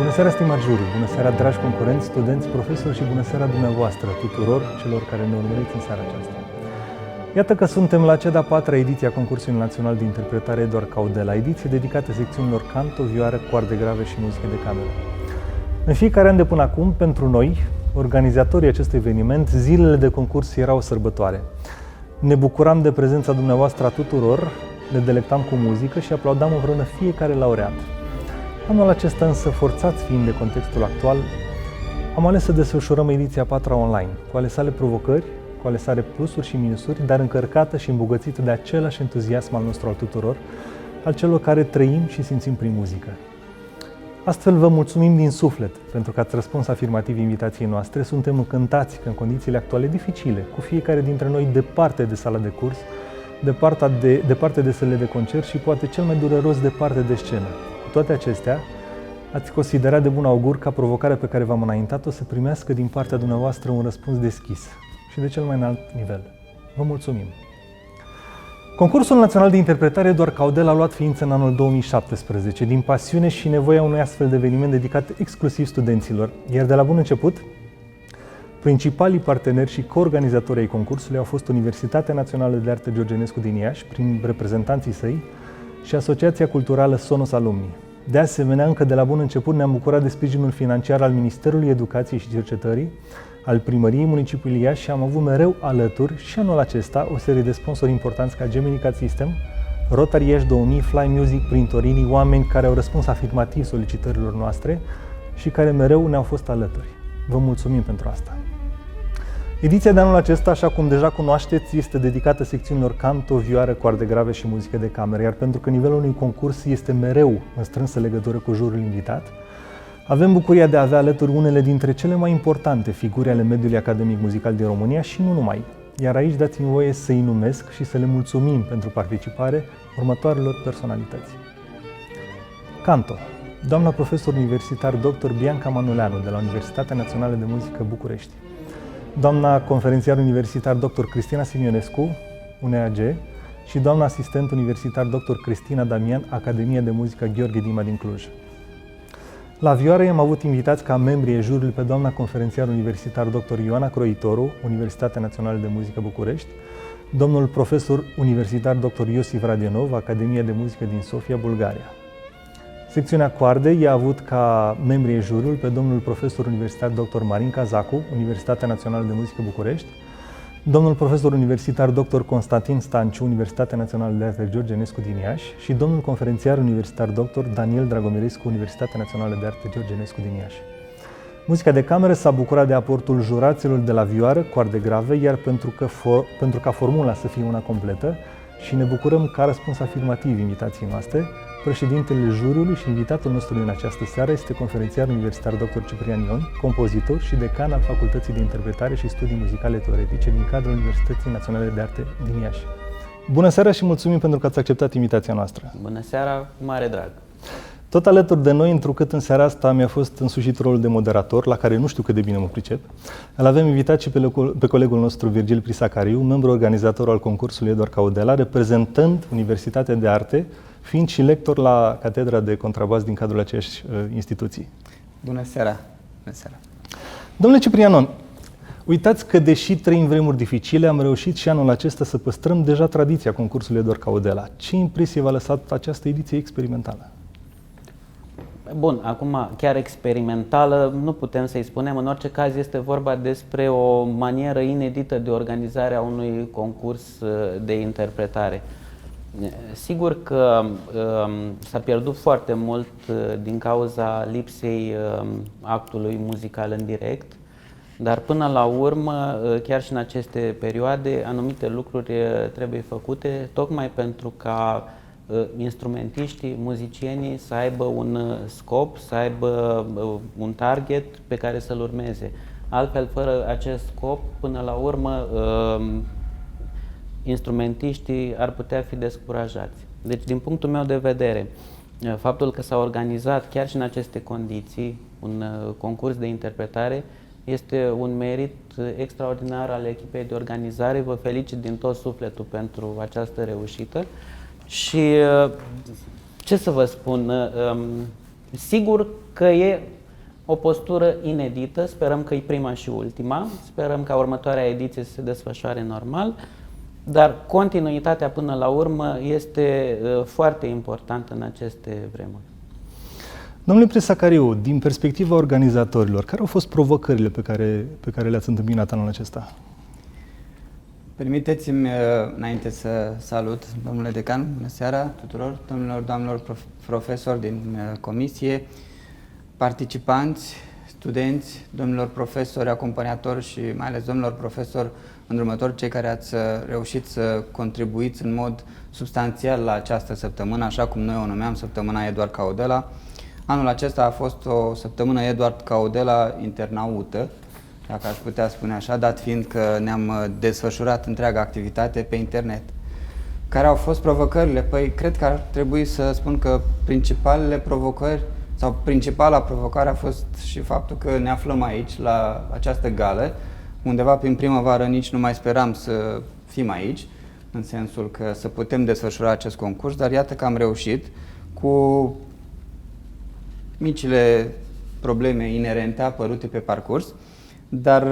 Bună seara, stimați juriu! Bună seara, dragi concurenți, studenți, profesori și bună seara dumneavoastră tuturor celor care ne urmăriți în seara aceasta. Iată că suntem la cea de-a patra ediție a Concursului Național de Interpretare Eduard Caudela, ediție dedicată secțiunilor canto, vioară, coarde grave și muzică de cameră. În fiecare an de până acum, pentru noi, organizatorii acestui eveniment, zilele de concurs erau o sărbătoare. Ne bucuram de prezența dumneavoastră a tuturor, ne delectam cu muzică și aplaudam împreună fiecare laureat. Anul acesta însă, forțați fiind de contextul actual, am ales să desfășurăm ediția 4 online, cu ale sale provocări, cu ale sale plusuri și minusuri, dar încărcată și îmbogățită de același entuziasm al nostru al tuturor, al celor care trăim și simțim prin muzică. Astfel vă mulțumim din suflet pentru că ați răspuns afirmativ invitației noastre. Suntem încântați că în condițiile actuale dificile, cu fiecare dintre noi departe de sala de curs, departe de sălile de concert și poate cel mai dureros departe de scenă. Cu toate acestea, ați considerat de bun augur ca provocarea pe care v-am înaintat-o să primească din partea dumneavoastră un răspuns deschis și de cel mai înalt nivel. Vă mulțumim! Concursul Național de Interpretare Eduard Caudela a luat ființă în anul 2017, din pasiune și nevoia unui astfel de eveniment dedicat exclusiv studenților, iar de la bun început, principalii parteneri și coorganizatori ai concursului au fost Universitatea Națională de Arte George Enescu din Iași, prin reprezentanții săi, și Asociația Culturală Sonos Alumni. De asemenea, încă de la bun început ne-am bucurat de sprijinul financiar al Ministerului Educației și Cercetării, al Primăriei Municipiului Iași și am avut mereu alături și anul acesta o serie de sponsori importanți ca Gemini Cat System, Rotary Iași 2000, Fly Music, Printorini, oameni care au răspuns afirmativ solicitărilor noastre și care mereu ne-au fost alături. Vă mulțumim pentru asta! Ediția de anul acesta, așa cum deja cunoașteți, este dedicată secțiunilor canto, vioară, coarde grave și muzică de cameră, iar pentru că nivelul unui concurs este mereu în strânsă legătură cu jurul invitat, avem bucuria de a avea alături unele dintre cele mai importante figuri ale mediului academic muzical din România și nu numai. Iar aici dați-mi voie să-i numesc și să le mulțumim pentru participare următoarelor personalități. Canto. Doamna profesor universitar dr. Bianca Manuleanu de la Universitatea Națională de Muzică București. Doamna conferențiar universitar dr. Cristina Simionescu, UNEAG, și doamna asistent universitar dr. Cristina Damian, Academia de Muzică Gheorghe Dima din Cluj. La vioară am avut invitați ca membri ai juriului pe doamna conferențiar universitar dr. Ioana Croitoru, Universitatea Națională de Muzică București, domnul profesor universitar dr. Iosif Radionov, Academia de Muzică din Sofia, Bulgaria. Secțiunea coarde i-a avut ca membri ai juriului pe domnul profesor universitar dr. Marin Cazacu, Universitatea Națională de Muzică București, domnul profesor universitar dr. Constantin Stanciu, Universitatea Națională de Arte George Enescu din Iași și domnul conferențiar universitar dr. Daniel Dragomirescu, Universitatea Națională de Arte George Enescu din Iași. Muzica de cameră s-a bucurat de aportul juraților de la vioară, coarde grave, iar pentru ca formula să fie una completă și ne bucurăm că a răspuns afirmativ invitației noastre, președintele juriului și invitatul nostru în această seară este conferențiar universitar dr. Ciprian Ion, compozitor și decan al Facultății de Interpretare și Studii Muzicale Teoretice din cadrul Universității Naționale de Arte din Iași. Bună seara și mulțumim pentru că ați acceptat invitația noastră. Bună seara, cu mare drag. Tot alături de noi, întrucât în seara asta mi-a fost însușit rolul de moderator, la care nu știu cât de bine mă pricep, îl avem invitat și pe colegul nostru Virgil Prisacariu, membru organizator al concursului Eduard Caudela, reprezentând Universitatea de Arte, fiind și lector la Catedra de Contrabas din cadrul aceeași instituții. Bună seara! Bună seara! Domnule Ciprianon, uitați că deși trăim vremuri dificile, am reușit și anul acesta să păstrăm deja tradiția concursului Eduard Caudela. Ce impresie v-a lăsat această ediție experimentală? Bun, acum chiar experimentală nu putem să-i spunem, în orice caz este vorba despre o manieră inedită de organizare a unui concurs de interpretare. Sigur că s-a pierdut foarte mult din cauza lipsei actului muzical în direct, dar până la urmă, chiar și în aceste perioade, anumite lucruri trebuie făcute tocmai pentru ca instrumentiștii, muzicienii să aibă un scop, să aibă un target pe care să-l urmeze. Altfel, fără acest scop, până la urmă, instrumentiștii ar putea fi descurajați. Deci, din punctul meu de vedere, faptul că s-a organizat chiar și în aceste condiții un concurs de interpretare este un merit extraordinar al echipei de organizare. Vă felicit din tot sufletul pentru această reușită și ce să vă spun, Sigur că e o postură inedită, sperăm că e prima și ultima, sperăm ca următoarea ediție să se desfășoare normal, dar continuitatea până la urmă este foarte importantă în aceste vremuri. Domnule Presacariu, din perspectiva organizatorilor, care au fost provocările pe care le-ați întâmpinat anul acesta? Permiteți-mi, înainte să salut, domnule decan, bună seara tuturor, doamnelor profesori din comisie, participanți, studenți, domnilor profesori, acompaniatori și mai ales domnilor profesori îndrumători, cei care ați reușit să contribuiți în mod substanțial la această săptămână, așa cum noi o numeam săptămâna Eduard Caudela. Anul acesta a fost o săptămână Eduard Caudela internaută, dacă aș putea spune așa, dat fiind că ne-am desfășurat întreaga activitate pe internet. Care au fost provocările? Păi, cred că ar trebui să spun că principalele provocări sau principala provocare a fost și faptul că ne aflăm aici, la această gală. Undeva prin primăvară nici nu mai speram să fim aici, în sensul că să putem desfășura acest concurs, dar iată că am reușit cu micile probleme inerente apărute pe parcurs, dar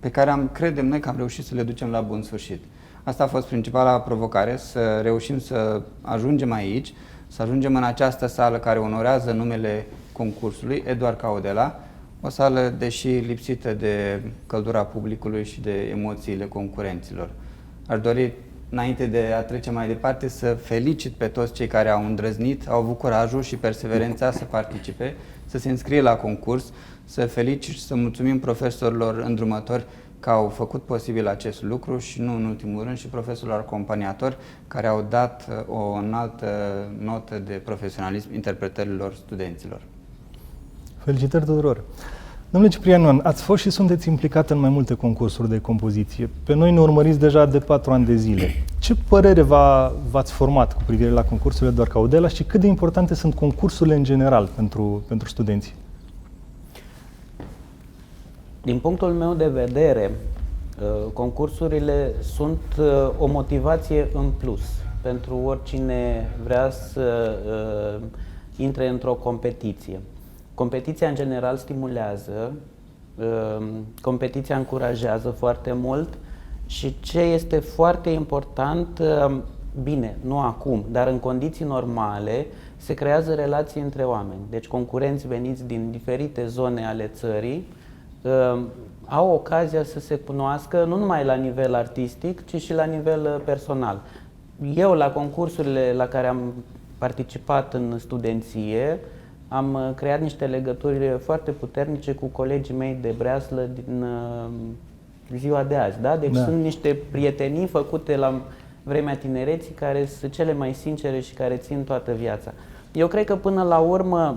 pe care credem noi că am reușit să le ducem la bun sfârșit. Asta a fost principala provocare, să reușim să ajungem aici, să ajungem în această sală care onorează numele concursului, Eduard Caudela, o sală, deși lipsită de căldura publicului și de emoțiile concurenților. Aș dori, înainte de a trece mai departe, să felicit pe toți cei care au îndrăznit, au avut curajul și perseverența să participe, să se înscrie la concurs, să felicit și să mulțumim profesorilor îndrumători că au făcut posibil acest lucru și nu în ultimul rând și profesorilor acompaniatori care au dat o înaltă notă de profesionalism interpretărilor studenților. Felicitări tuturor! Domnule Ciprian, ați fost și sunteți implicat în mai multe concursuri de compoziție. Pe noi ne urmăriți deja de 4 ani de zile. Ce părere v-ați format cu privire la concursurile Eduard Caudela și cât de importante sunt concursurile în general pentru studenți? Din punctul meu de vedere, concursurile sunt o motivație în plus pentru oricine vrea să intre într-o competiție. Competiția în general stimulează, competiția încurajează foarte mult și ce este foarte important, bine, nu acum, dar în condiții normale, se creează relații între oameni. Deci concurenți veniți din diferite zone ale țării au ocazia să se cunoască nu numai la nivel artistic, ci și la nivel personal. Eu, la concursurile la care am participat în studenție, am creat niște legături foarte puternice cu colegii mei de breaslă din ziua de azi. Da? Deci sunt niște prietenii făcute la vremea tinereții care sunt cele mai sincere și care țin toată viața. Eu cred că până la urmă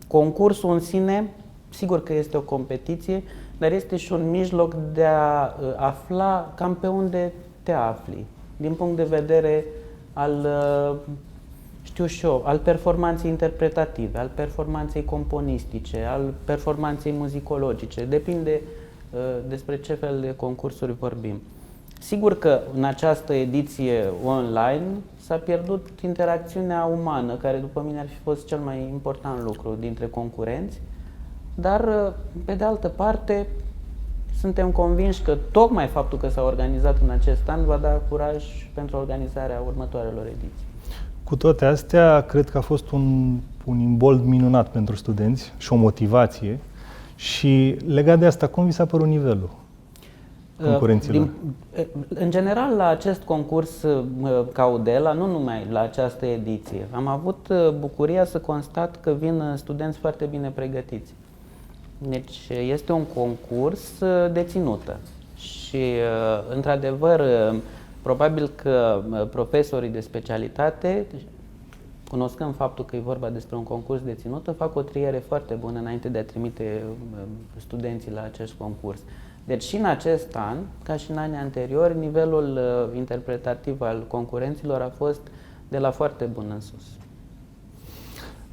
concursul în sine, sigur că este o competiție, dar este și un mijloc de a afla cam pe unde te afli, din punct de vedere al, știu și eu, al performanței interpretative, al performanței componistice, al performanței muzicologice. Depinde despre ce fel de concursuri vorbim. Sigur că în această ediție online s-a pierdut interacțiunea umană, care după mine ar fi fost cel mai important lucru dintre concurenți, dar pe de altă parte suntem convinși că tocmai faptul că s-a organizat în acest an va da curaj pentru organizarea următoarelor ediții. Cu toate astea, cred că a fost un imbold minunat pentru studenți și o motivație. Și legat de asta, cum vi s-a părut nivelul concurenților? În general, la acest concurs Caudela, nu numai la această ediție, am avut bucuria să constat că vin studenți foarte bine pregătiți. Deci este un concurs de ținută și, într-adevăr, probabil că profesorii de specialitate, cunoscând faptul că e vorba despre un concurs de ținută, fac o triere foarte bună înainte de a trimite studenții la acest concurs. Deci și în acest an, ca și în anii anteriori, nivelul interpretativ al concurenților a fost de la foarte bun în sus.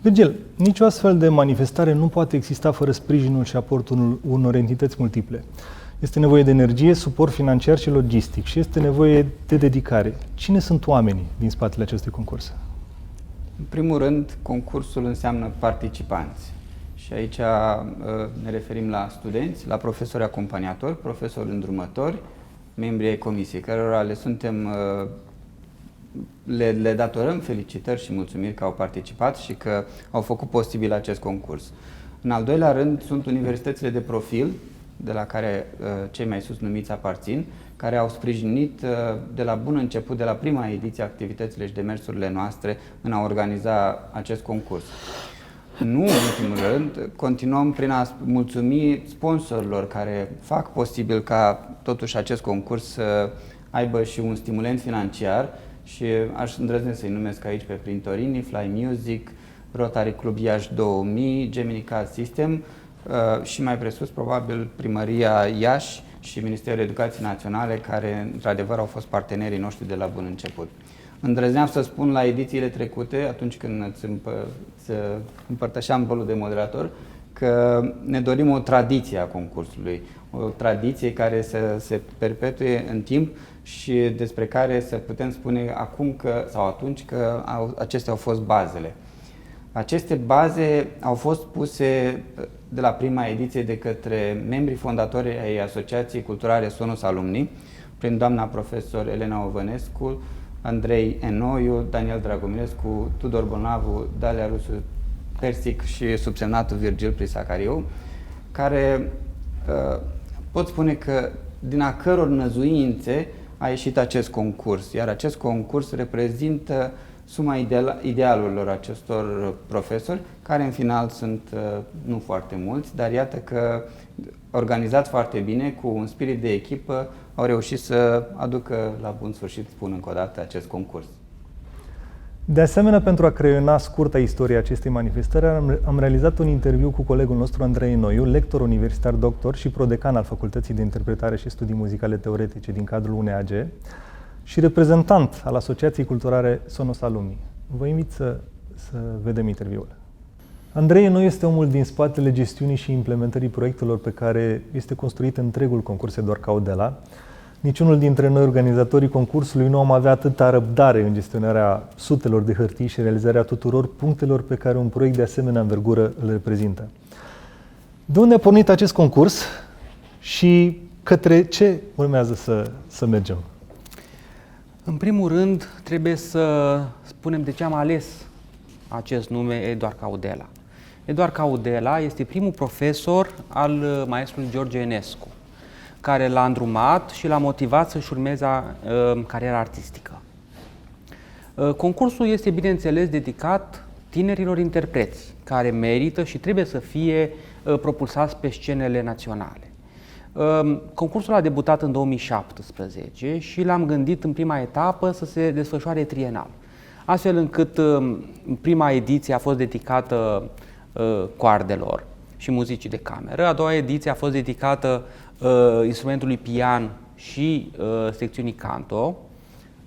Virgil, nicio astfel de manifestare nu poate exista fără sprijinul și aportul unor entități multiple. Este nevoie de energie, suport financiar și logistic și este nevoie de dedicare. Cine sunt oamenii din spatele acestui concurs? În primul rând, concursul înseamnă participanți. Și aici ne referim la studenți, la profesori acompaniatori, profesori îndrumători, membrii ai comisiei, cărora le datorăm felicitări și mulțumiri că au participat și că au făcut posibil acest concurs. În al doilea rând, sunt universitățile de profil, de la care cei mai sus numiți aparțin, care au sprijinit de la bun început, de la prima ediție, activitățile și demersurile noastre în a organiza acest concurs. Nu în ultimul rând, continuăm prin a mulțumi sponsorilor care fac posibil ca totuși acest concurs să aibă și un stimulent financiar și aș îndrăzni să-i numesc aici pe Printorini, Fly Music, Rotary Club Iași 2000, Gemini Card System și mai presus probabil Primăria Iași și Ministerul Educației Naționale, care într-adevăr au fost partenerii noștri de la bun început. Îndrăzneam să spun la edițiile trecute, atunci când îți împărtășeam rolul de moderator, că ne dorim o tradiție a concursului, o tradiție care să se perpetue în timp și despre care să putem spune acum sau atunci că acestea au fost bazele. Aceste baze au fost puse de la prima ediție de către membrii fondatori ai Asociației Culturale Sonus Alumni, prin doamna profesor Elena Ovănescu, Andrei Enoiu, Daniel Dragomirescu, Tudor Bolnavu, Dalia Rusu Persic și subsemnatul Virgil Prisacariu, care pot spune că din a căror năzuințe a ieșit acest concurs, iar acest concurs reprezintă suma idealurilor acestor profesori, care în final sunt nu foarte mulți, dar iată că organizat foarte bine, cu un spirit de echipă, au reușit să aducă la bun sfârșit, spun încă o dată, acest concurs. De asemenea, pentru a creiona scurta istoria acestei manifestări, am realizat un interviu cu colegul nostru Andrei Noiu, lector universitar doctor și prodecan al Facultății de Interpretare și Studii Muzicale Teoretice din cadrul UNEAG și reprezentant al Asociației Culturale Sonus Alumni. Vă invit să vedem interviul. Andrei Noiu este omul din spatele gestiunii și implementării proiectelor pe care este construit întregul concurs Eduard Caudela. Niciunul dintre noi, organizatorii concursului, nu am avea atâta răbdare în gestionarea sutelor de hârtii și realizarea tuturor punctelor pe care un proiect de asemenea învergură îl reprezintă. De unde a pornit acest concurs și către ce urmează să mergem? În primul rând, trebuie să spunem de ce am ales acest nume Eduard Caudela. Eduard Caudela este primul profesor al maestrului George Enescu, care l-a îndrumat și l-a motivat să-și urmeze cariera artistică. Concursul este, bineînțeles, dedicat tinerilor interpreți, care merită și trebuie să fie propulsați pe scenele naționale. Concursul a debutat în 2017 și l-am gândit în prima etapă să se desfășoare trienal, astfel încât prima ediție a fost dedicată coardelor și muzicii de cameră, a doua ediție a fost dedicată instrumentului pian și secțiunii canto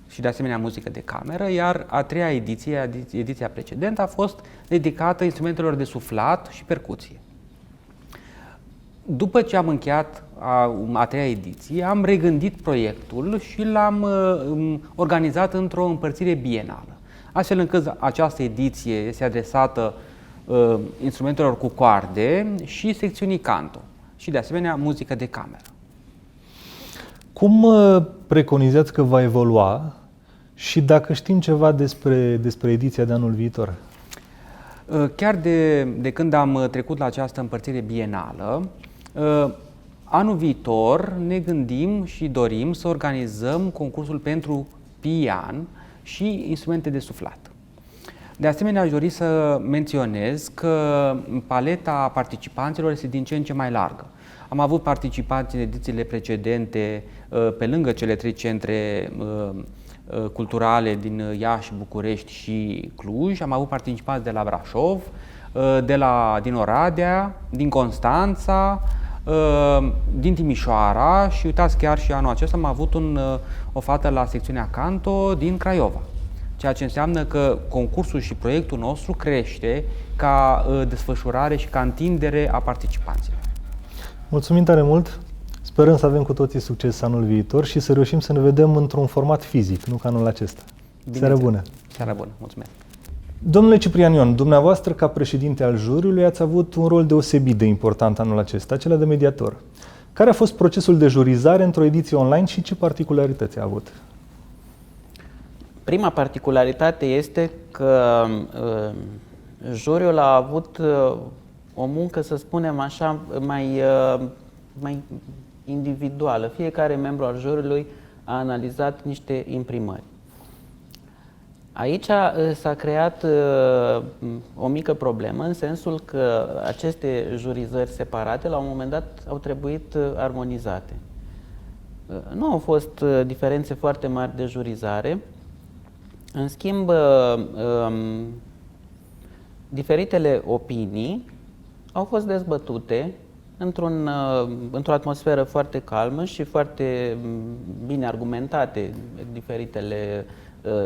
și de asemenea muzică de cameră, iar a treia ediție, ediția precedentă, a fost dedicată instrumentelor de suflat și percuție. După ce am încheiat a treia ediție, am regândit proiectul și l-am organizat într-o împărțire bienală, astfel încât această ediție este adresată instrumentelor cu coarde și secțiunii canto și de asemenea muzică de cameră. Cum preconizați că va evolua și dacă știm ceva despre ediția de anul viitor? Chiar de când am trecut la această împărțire bienală, anul viitor ne gândim și dorim să organizăm concursul pentru pian și instrumente de suflat. De asemenea, aș dori să menționez că paleta participanților este din ce în ce mai largă. Am avut participanți în edițiile precedente, pe lângă cele trei centre culturale din Iași, București și Cluj. Am avut participanți de la Brașov, din Oradea, din Constanța, din Timișoara și uitați, chiar și anul acesta am avut o fată la secțiunea canto din Craiova. Ceea ce înseamnă că concursul și proiectul nostru crește ca desfășurare și ca întindere a participanților. Mulțumim tare mult! Sperăm să avem cu toții succes anul viitor și să reușim să ne vedem într-un format fizic, nu ca anul acesta. Seară bună! Seară bună! Mulțumesc! Domnule Ciprian Ion, dumneavoastră, ca președinte al juriului, ați avut un rol deosebit de important anul acesta, acela de mediator. Care a fost procesul de jurizare într-o ediție online și ce particularități a avut? Prima particularitate este că juriul a avut o muncă, să spunem așa, mai individuală. Fiecare membru al juriului a analizat niște imprimări. Aici s-a creat o mică problemă, în sensul că aceste jurizări separate, la un moment dat, au trebuit armonizate. Nu au fost diferențe foarte mari de jurizare. În schimb, diferitele opinii au fost dezbătute într-o atmosferă foarte calmă și foarte bine argumentate diferitele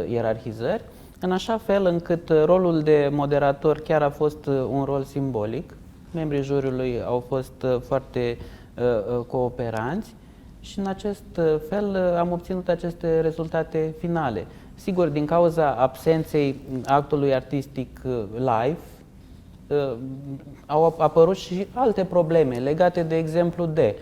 ierarhizări, în așa fel încât rolul de moderator chiar a fost un rol simbolic. Membrii juriului au fost foarte cooperanți și în acest fel am obținut aceste rezultate finale. Sigur, din cauza absenței actului artistic live, au apărut și alte probleme legate, de exemplu, de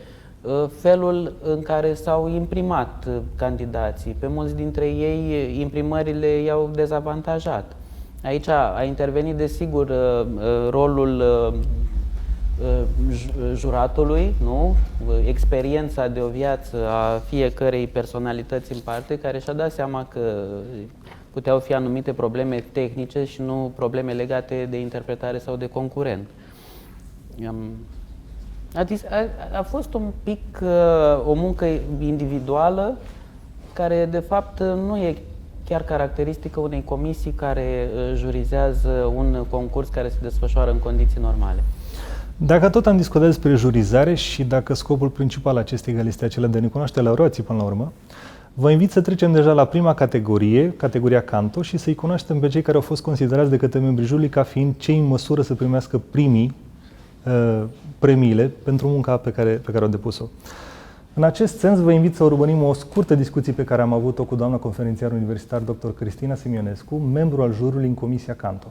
felul în care s-au imprimat candidații. Pe mulți dintre ei, imprimările i-au dezavantajat. Aici a intervenit, desigur, rolul juratului, nu? Experiența de o viață a fiecărei personalități în parte, care și-a dat seama că puteau fi anumite probleme tehnice și nu probleme legate de interpretare sau de concurent. A fost un pic o muncă individuală care, de fapt, nu e chiar caracteristică unei comisii care jurizează un concurs care se desfășoară în condiții normale. Dacă tot am discutat despre jurizare și dacă scopul principal acestei gali este acela de a ne cunoaște laureații până la urmă, vă invit să trecem deja la prima categorie, categoria Canto, și să-i cunoaștem pe cei care au fost considerați de către membrii juriului ca fiind cei în măsură să primească premiile pentru munca pe care au depus-o. În acest sens, vă invit să urmărim o scurtă discuție pe care am avut-o cu doamna conferențiar universitar dr. Cristina Simionescu, membru al juriului în Comisia Canto.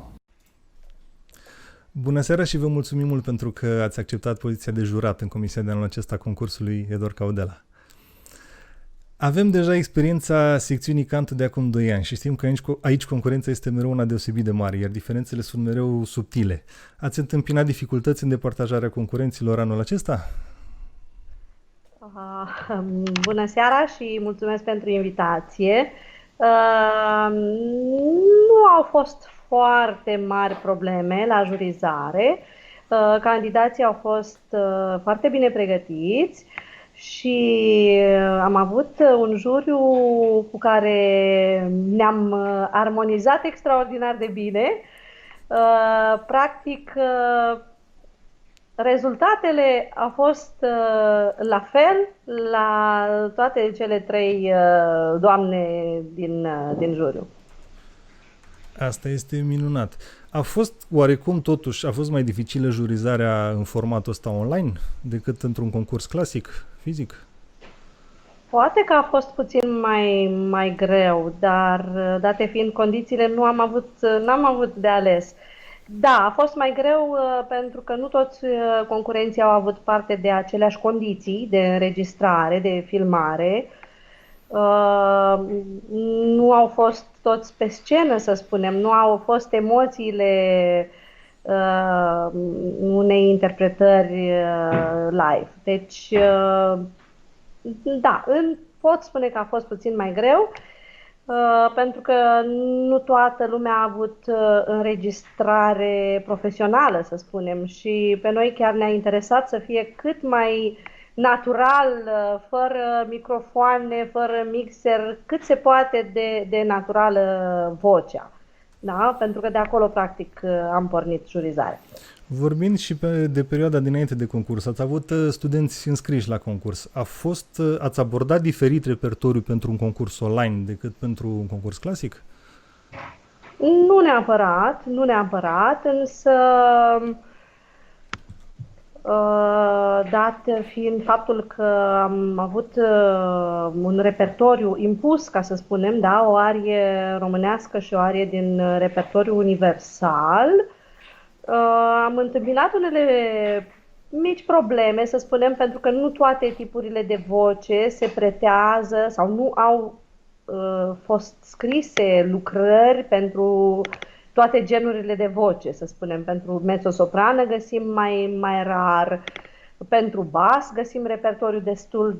Bună seara și vă mulțumim mult pentru că ați acceptat poziția de jurat în comisia de anul acesta a concursului Eduard Caudela. Avem deja experiența secțiunii Canto de acum 2 ani și știm că aici concurența este mereu una deosebit de mare, iar diferențele sunt mereu subtile. Ați întâmpinat dificultăți în departajarea concurenților anul acesta? Bună seara și mulțumesc pentru invitație. Nu au fost foarte mari probleme la jurizare. Candidații au fost foarte bine pregătiți și am avut un juriu cu care ne-am armonizat extraordinar de bine. Practic, rezultatele au fost la fel la toate cele 3 doamne din juriu. Asta este minunat. A fost oarecum totuși, a fost mai dificilă jurizarea în formatul ăsta online decât într-un concurs clasic, fizic? Poate că a fost puțin mai greu, dar date fiind condițiile, n-am avut de ales. Da, a fost mai greu pentru că nu toți concurenții au avut parte de aceleași condiții de înregistrare, de filmare. Nu au fost toți pe scenă, să spunem, nu au fost emoțiile unei interpretări live. Deci, da, pot spune că a fost puțin mai greu, pentru că nu toată lumea a avut înregistrare profesională, să spunem, și pe noi chiar ne-a interesat să fie cât mai natural, fără microfoane, fără mixer, cât se poate de naturală vocea. Da? Pentru că de acolo, practic, am pornit jurizarea. Vorbind și de perioada dinainte de concurs, ați avut studenți înscriși la concurs. Ați abordat diferit repertoriu pentru un concurs online decât pentru un concurs clasic? Nu neapărat, însă dat fiind faptul că am avut un repertoriu impus, ca să spunem, da, o arie românească și o arie din repertoriu universal. Am întâmpinat unele mici probleme, să spunem, pentru că nu toate tipurile de voce se pretează sau nu au fost scrise lucrări pentru toate genurile de voce, să spunem. Pentru mezzo-soprană găsim mai rar, pentru bas găsim repertoriu destul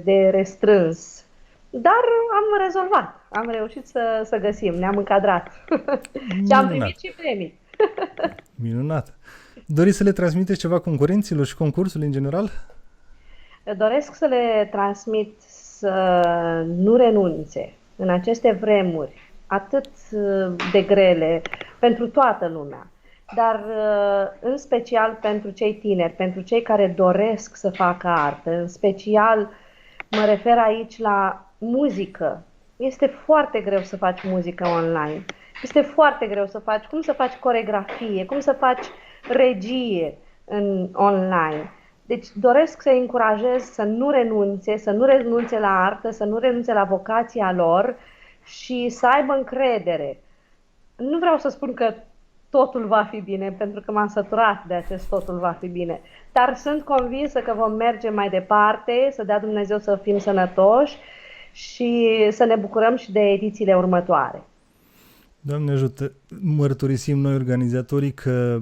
de restrâns. Dar am rezolvat, am reușit să găsim, ne-am încadrat și am primit și premii. Minunat! Doriți să le transmiteți ceva concurenților și concursului în general? Doresc să le transmit să nu renunțe în aceste vremuri atât de grele pentru toată lumea, dar în special pentru cei tineri, pentru cei care doresc să facă artă, în special mă refer aici la muzică. Este foarte greu să faci muzică online, este foarte greu cum să faci coreografie, cum să faci regie în online. Deci doresc să încurajez să nu renunțe la artă, să nu renunțe la vocația lor și să aibă încredere. Nu vreau să spun că totul va fi bine, pentru că m-am săturat de acest totul va fi bine, dar sunt convinsă că vom merge mai departe, să dea Dumnezeu să fim sănătoși și să ne bucurăm și de edițiile următoare. Doamne ajută, mărturisim noi organizatorii că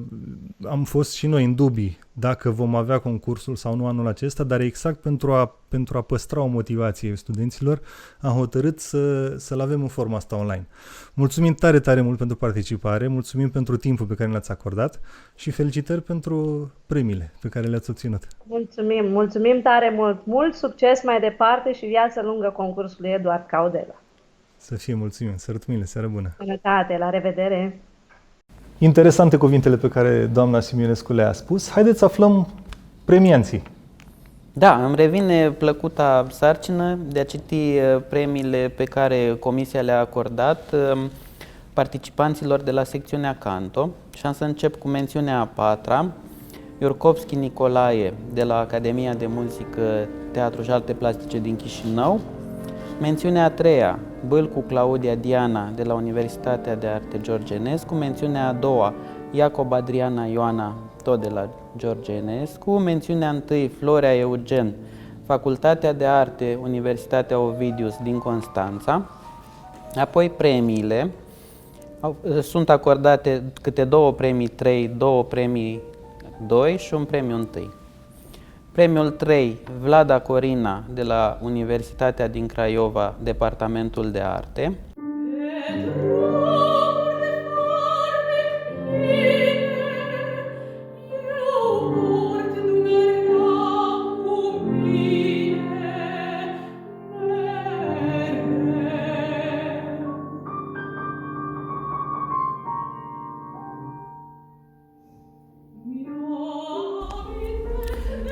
am fost și noi în dubii dacă vom avea concursul sau nu anul acesta, dar exact pentru a păstra o motivație studenților, am hotărât să-l avem în forma asta online. Mulțumim tare, tare mult pentru participare, mulțumim pentru timpul pe care l-ați acordat și felicitări pentru premiile pe care le-ați obținut. Mulțumim tare mult, mult succes mai departe și viață lungă concursului Eduard Caudela. Să fie, mulțumim, sărut mâinile, seară bună! Sănătate, la revedere! Interesante cuvintele pe care doamna Simionescu le-a spus. Haideți să aflăm premianții. Da, îmi revine plăcuta sarcină de a citi premiile pe care Comisia le-a acordat participanților de la secțiunea Canto și am să încep cu mențiunea a patra, Iurcovski Nicolae de la Academia de Muzică, Teatru și Arte Plastice din Chișinău, mențiunea a treia, Bâlcu Claudia Diana de la Universitatea de Arte George Enescu, mențiunea a doua, Iacob Adriana Ioana, tot de la George Enescu, mențiunea întâi, Florea Eugen, Facultatea de Arte, Universitatea Ovidius din Constanța. Apoi premiile, sunt acordate câte 2 premii 3, 2 premii 2 și un premiu 1. Premiul 3, Vlada Corina de la Universitatea din Craiova, Departamentul de Arte.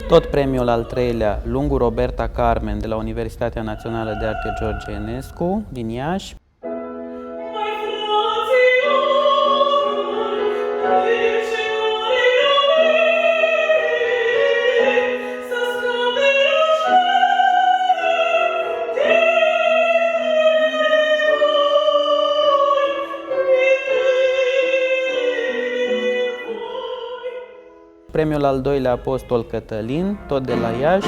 Tot premiul al treilea, Lungu Roberta Carmen de la Universitatea Națională de Arte George Enescu din Iași. Premiul al doilea, Apostol Cătălin, tot de la Iași.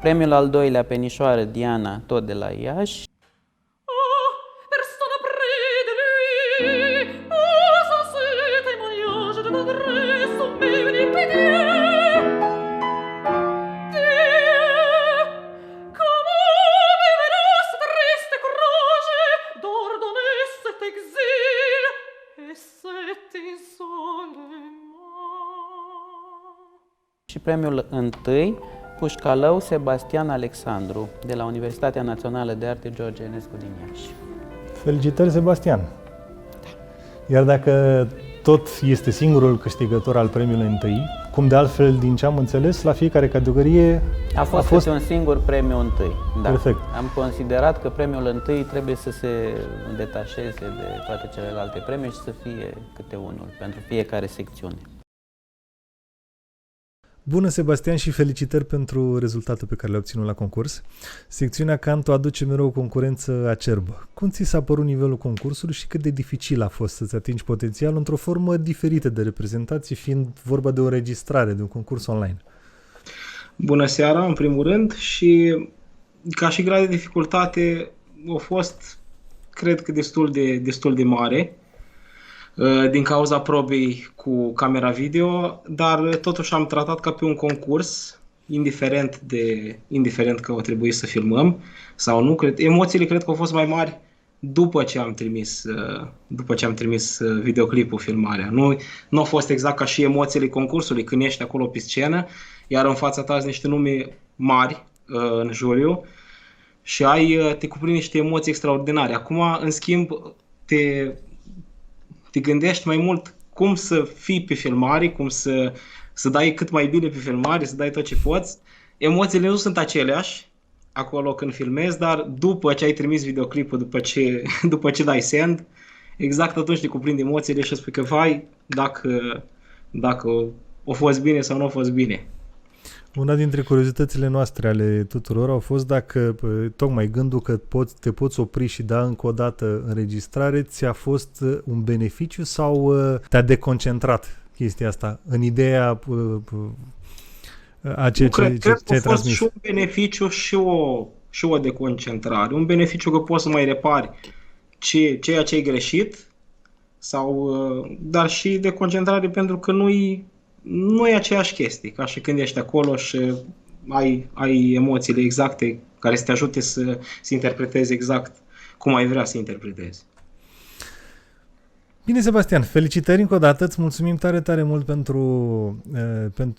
Premiul al doilea, Penișoară Diana, tot de la Iași. Și premiul întâi, Pușcalău Sebastian Alexandru, de la Universitatea Națională de Arte George Enescu din Iași. Felicitări, Sebastian! Iar dacă tot este singurul câștigător al premiului întâi, cum de altfel, din ce am înțeles, la fiecare categorie A fost câte un singur premiu întâi. Da. Perfect. Am considerat că premiul întâi trebuie să se detașeze de toate celelalte premii și să fie câte unul pentru fiecare secțiune. Bună, Sebastian, și felicitări pentru rezultatul pe care le-ai obținut la concurs. Secțiunea Canto aduce mereu o concurență acerbă. Cum ți s-a părut nivelul concursului și cât de dificil a fost să-ți atingi potențialul într-o formă diferită de reprezentație, fiind vorba de o înregistrare, de un concurs online? Bună seara, în primul rând, și ca și grad de dificultate a fost, cred că, destul de mare din cauza probei cu camera video, dar totuși am tratat ca pe un concurs, indiferent că o trebuie să filmăm sau nu. Emoțiile cred că au fost mai mari după ce am trimis videoclipul, filmarea. Nu a fost exact ca și emoțiile concursului, când ești acolo pe scenă, iar în fața ta sunt niște nume mari în juriu și te cuprind niște emoții extraordinare. Acum, în schimb, te gândești mai mult cum să fii pe filmare, cum să dai cât mai bine pe filmare, să dai tot ce poți. Emoțiile nu sunt aceleași acolo când filmezi, dar după ce ai trimis videoclipul, după ce dai send, exact atunci te cuprind emoțiile și spui că vai, dacă a fost bine sau nu a fost bine. Una dintre curiozitățile noastre ale tuturor au fost dacă tocmai gândul că te poți opri și da încă o dată înregistrare ți-a fost un beneficiu sau te-a deconcentrat chestia asta în ideea a ceea ce ai transmis? Cred că a fost și un beneficiu și o deconcentrare. Un beneficiu că poți să mai repari ceea ce ai greșit, dar și deconcentrare pentru că nu e aceeași chestie, ca și când ești acolo și ai emoțiile exacte care să te ajute să interpretezi exact cum ai vrea să interpretezi. Bine, Sebastian, felicitări încă o dată, îți mulțumim tare, tare mult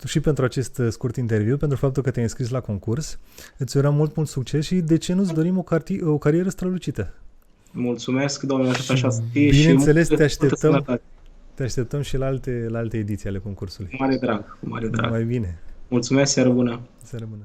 și pentru acest scurt interviu, pentru faptul că te-ai înscris la concurs. Îți urăm mult, mult succes și de ce nu-ți dorim o carieră strălucită. Mulțumesc, Doamne, ajută așa să fie. Bineînțeles, te așteptăm și la alte ediții ale concursului. Mare drag, mare drag. Mai bine. Mulțumesc, seară bună. Seară bună.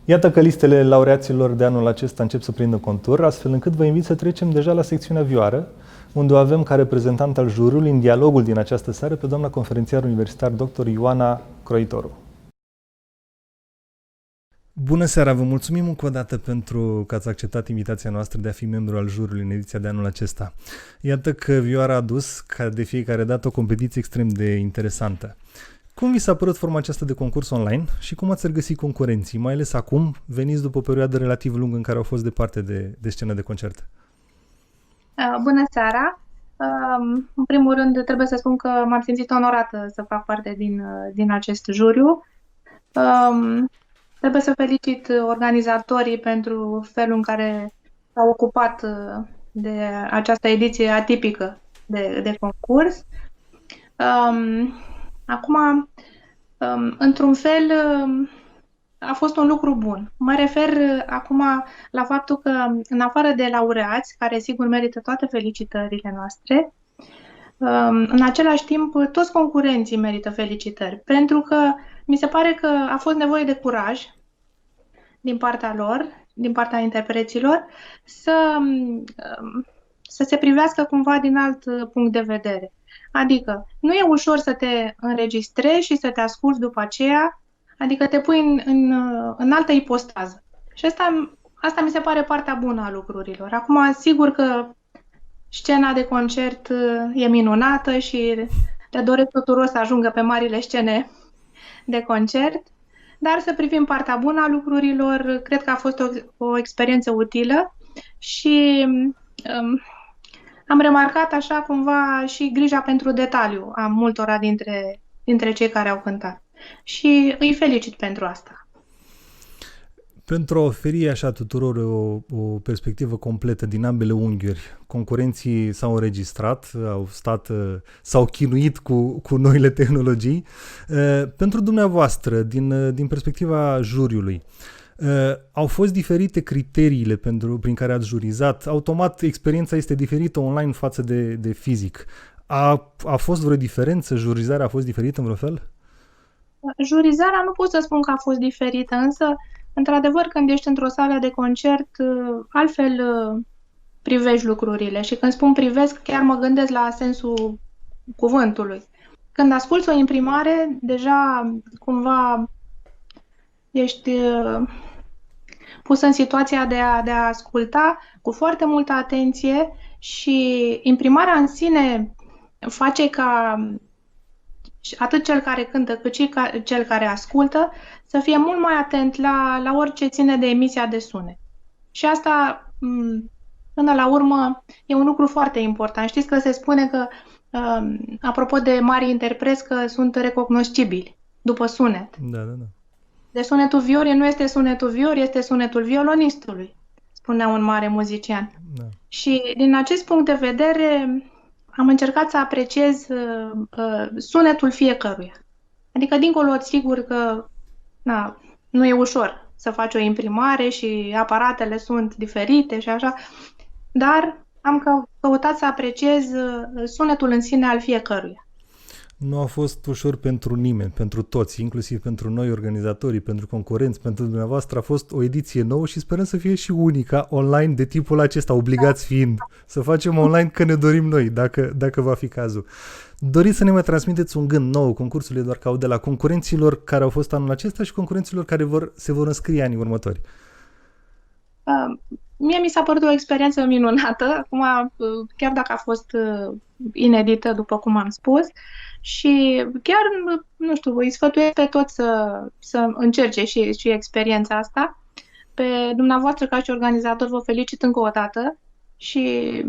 Iată că listele laureaților de anul acesta încep să prindă contur, astfel încât vă invit să trecem deja la secțiunea vioară, unde o avem ca reprezentant al juriului în dialogul din această seară pe doamna conferențiar universitar dr. Ioana Croitoru. Bună seara! Vă mulțumim încă o dată pentru că ați acceptat invitația noastră de a fi membru al juriului în ediția de anul acesta. Iată că Vioara a adus, ca de fiecare dată, o competiție extrem de interesantă. Cum vi s-a părut forma aceasta de concurs online și cum ați regăsit concurenții, mai ales acum, veniți după o perioadă relativ lungă în care au fost departe de scenă de concert? Bună seara! În primul rând, trebuie să spun că m-am simțit onorată să fac parte din acest juriu. Trebuie să felicit organizatorii pentru felul în care s-au ocupat de această ediție atipică de concurs. Acum, într-un fel, a fost un lucru bun. Mă refer acum la faptul că, în afară de laureați, care sigur merită toate felicitările noastre, în același timp, toți concurenții merită felicitări, pentru că mi se pare că a fost nevoie de curaj din partea lor, din partea interpreților, să se privească cumva din alt punct de vedere. Adică, nu e ușor să te înregistrezi și să te asculți după aceea, adică te pui în altă ipostază. Și asta mi se pare partea bună a lucrurilor. Acum, sigur că scena de concert e minunată și le doresc tuturor să ajungă pe marile scene de concert, dar să privim partea bună a lucrurilor. Cred că a fost o experiență utilă și am remarcat așa cumva și grija pentru detaliu a multora dintre cei care au cântat. Și îi felicit pentru asta. Pentru a oferi așa tuturor o perspectivă completă din ambele unghiuri, concurenții s-au înregistrat, s-au chinuit cu noile tehnologii. Pentru dumneavoastră, din perspectiva juriului, au fost diferite criteriile prin care ați jurizat? Automat, experiența este diferită online față de fizic. A fost vreo diferență? Jurizarea a fost diferită în vreun fel? Jurizarea nu pot să spun că a fost diferită, însă, într-adevăr, când ești într-o sală de concert, altfel privești lucrurile. Și când spun privesc, chiar mă gândesc la sensul cuvântului. Când asculți o imprimare, deja cumva ești pus în situația de a asculta cu foarte multă atenție și imprimarea în sine face ca atât cel care cântă cât și cel care ascultă să fie mult mai atent la orice ține de emisia de sunet. Și asta, până la urmă, e un lucru foarte important. Știți că se spune că, apropo de mari interpreți, că sunt recognoscibili după sunet. Da. De sunetul viorii nu este sunetul viorii, este sunetul violonistului, spunea un mare muzician. Da. Și din acest punct de vedere am încercat să apreciez sunetul fiecăruia. Adică, dincolo, sigur că nu e ușor să faci o imprimare și aparatele sunt diferite și așa, dar am căutat să apreciez sunetul în sine al fiecăruia. Nu a fost ușor pentru nimeni, pentru toți, inclusiv pentru noi organizatorii, pentru concurenți, pentru dumneavoastră. A fost o ediție nouă și sperăm să fie și unica online de tipul acesta, obligați fiind să facem online că ne dorim noi, dacă va fi cazul. Doriți să ne mai transmiteți un gând nou concursul Eduard Cau de la concurenților care au fost anul acesta și concurenților care se vor înscrie anii următori? Mie mi s-a părut o experiență minunată, acum, chiar dacă a fost inedită, după cum am spus, și chiar, nu știu, îi sfătuiesc pe toți să încerce și experiența asta. Pe dumneavoastră, ca și organizator, vă felicit încă o dată și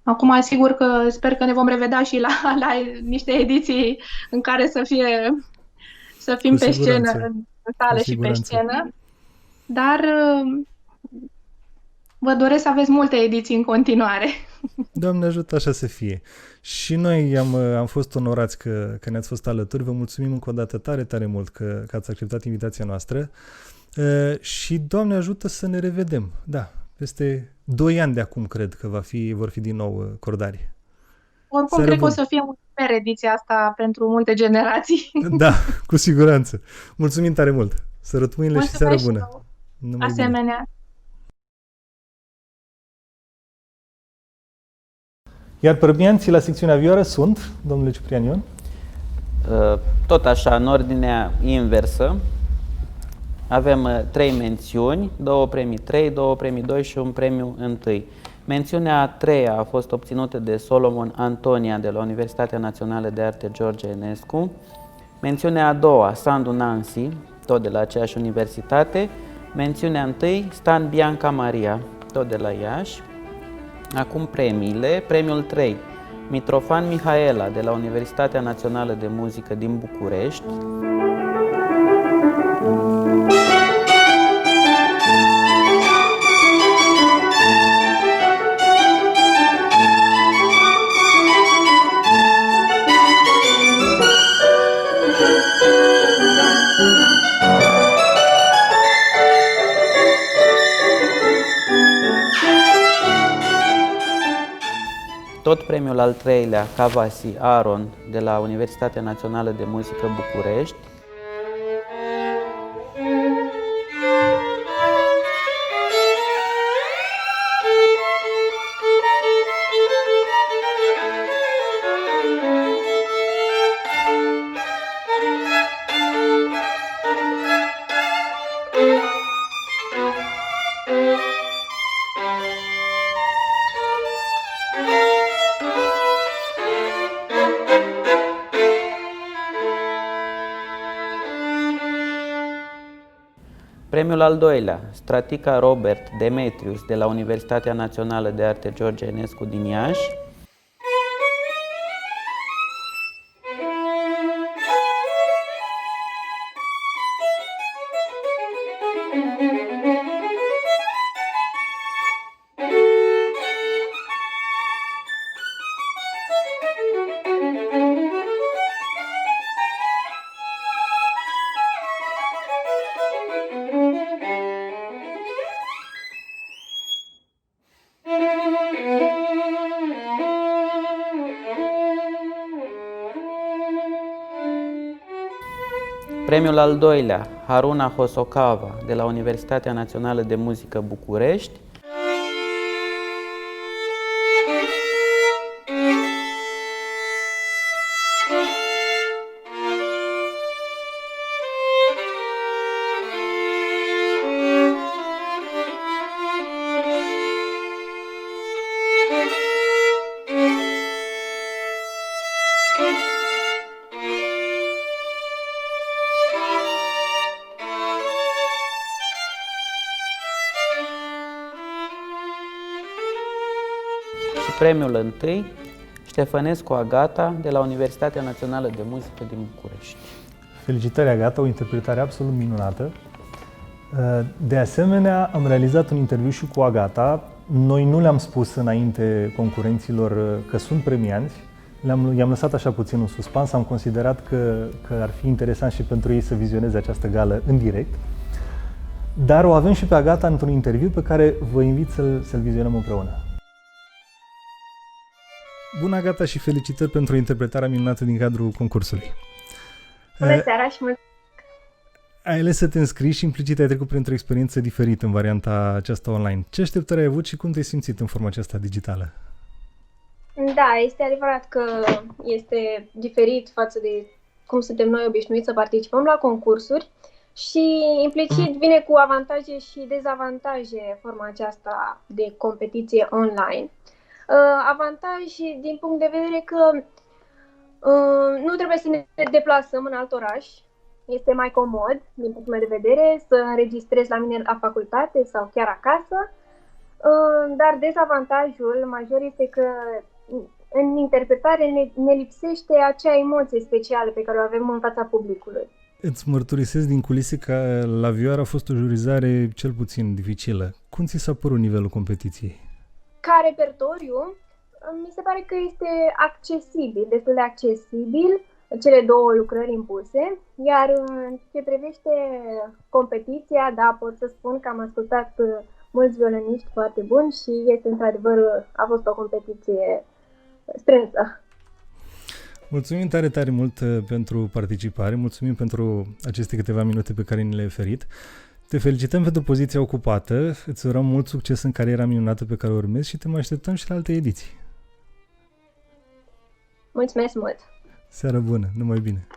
acum, asigur că sper că ne vom revedea și la niște ediții în care să fim pe scenă, în sală și pe scenă, dar vă doresc să aveți multe ediții în continuare. Doamne ajută, așa să fie. Și noi am fost onorați că ne-ați fost alături. Vă mulțumim încă o dată tare, tare mult că ați acceptat invitația noastră. Și Doamne ajută să ne revedem. Da, peste 2 ani de acum cred că vor fi din nou Cordari. Oricum, cred că o să fie o super ediție asta pentru multe generații. Da, cu siguranță. Mulțumim tare mult! Sărut mâinile și seară bună! Numai bine. Asemenea. Iar premianții la secțiunea vioară sunt, domnule Ciprian Ion? Tot așa, în ordinea inversă, avem 3 mențiuni, 2 premii 3, 2 premii 2 și un premiu 1. Mențiunea a 3-a a fost obținută de Solomon Antonia de la Universitatea Națională de Arte George Enescu. Mențiunea a 2-a, Sandu Nancy, tot de la aceeași universitate. Mențiunea 1, Stan Bianca Maria, tot de la Iași. Acum premiile. Premiul 3, Mitrofan Mihaela de la Universitatea Națională de Muzică din București. Tot premiul al 3-lea, Cavasi Aaron de la Universitatea Națională de Muzică București. Premiul al 2-lea, Stratica Robert Demetrius de la Universitatea Națională de Arte George Enescu din Iași. Premiul al 2-lea, Haruna Hosokawa de la Universitatea Națională de Muzică București. Și premiul 1, Ștefănescu Agata de la Universitatea Națională de Muzică din București. Felicitări, Agata, o interpretare absolut minunată. De asemenea, am realizat un interviu și cu Agata. Noi nu le-am spus înainte concurenților că sunt premianți. I-am lăsat așa puțin un suspans. Am considerat că ar fi interesant și pentru ei să vizioneze această gală în direct. Dar o avem și pe Agata într-un interviu pe care vă invit să-l vizionăm împreună. Bună, Agata, și felicitări pentru interpretarea minunată din cadrul concursului. Bună seara și mulțumesc! Ai ales să te înscrii și implicit ai trecut printr-o experiență diferită în varianta aceasta online. Ce așteptări ai avut și cum te-ai simțit în forma aceasta digitală? Da, este adevărat că este diferit față de cum suntem noi obișnuiți să participăm la concursuri și implicit vine cu avantaje și dezavantaje forma aceasta de competiție online. Avantaj din punct de vedere că nu trebuie să ne deplasăm în alt oraș, este mai comod din punctul meu de vedere să înregistrez la mine la facultate sau chiar acasă, dar dezavantajul major este că în interpretare ne lipsește acea emoție specială pe care o avem în fața publicului. Îți mărturisesc din culise că la vioară a fost o jurizare cel puțin dificilă. Cum ți s-a părut nivelul competiției? Ca repertoriu, mi se pare că este accesibil, destul de accesibil, cele două lucrări impuse, iar în ce privește competiția, da, pot să spun că am ascultat mulți violoniști foarte buni și este într-adevăr, a fost o competiție strânsă. Mulțumim tare, tare mult pentru participare, mulțumim pentru aceste câteva minute pe care ni le-ai oferit. Te felicităm pentru poziția ocupată, îți urăm mult succes în cariera minunată pe care o urmezi și te mai așteptăm și la alte ediții. Mulțumesc mult! Seară bună, numai bine!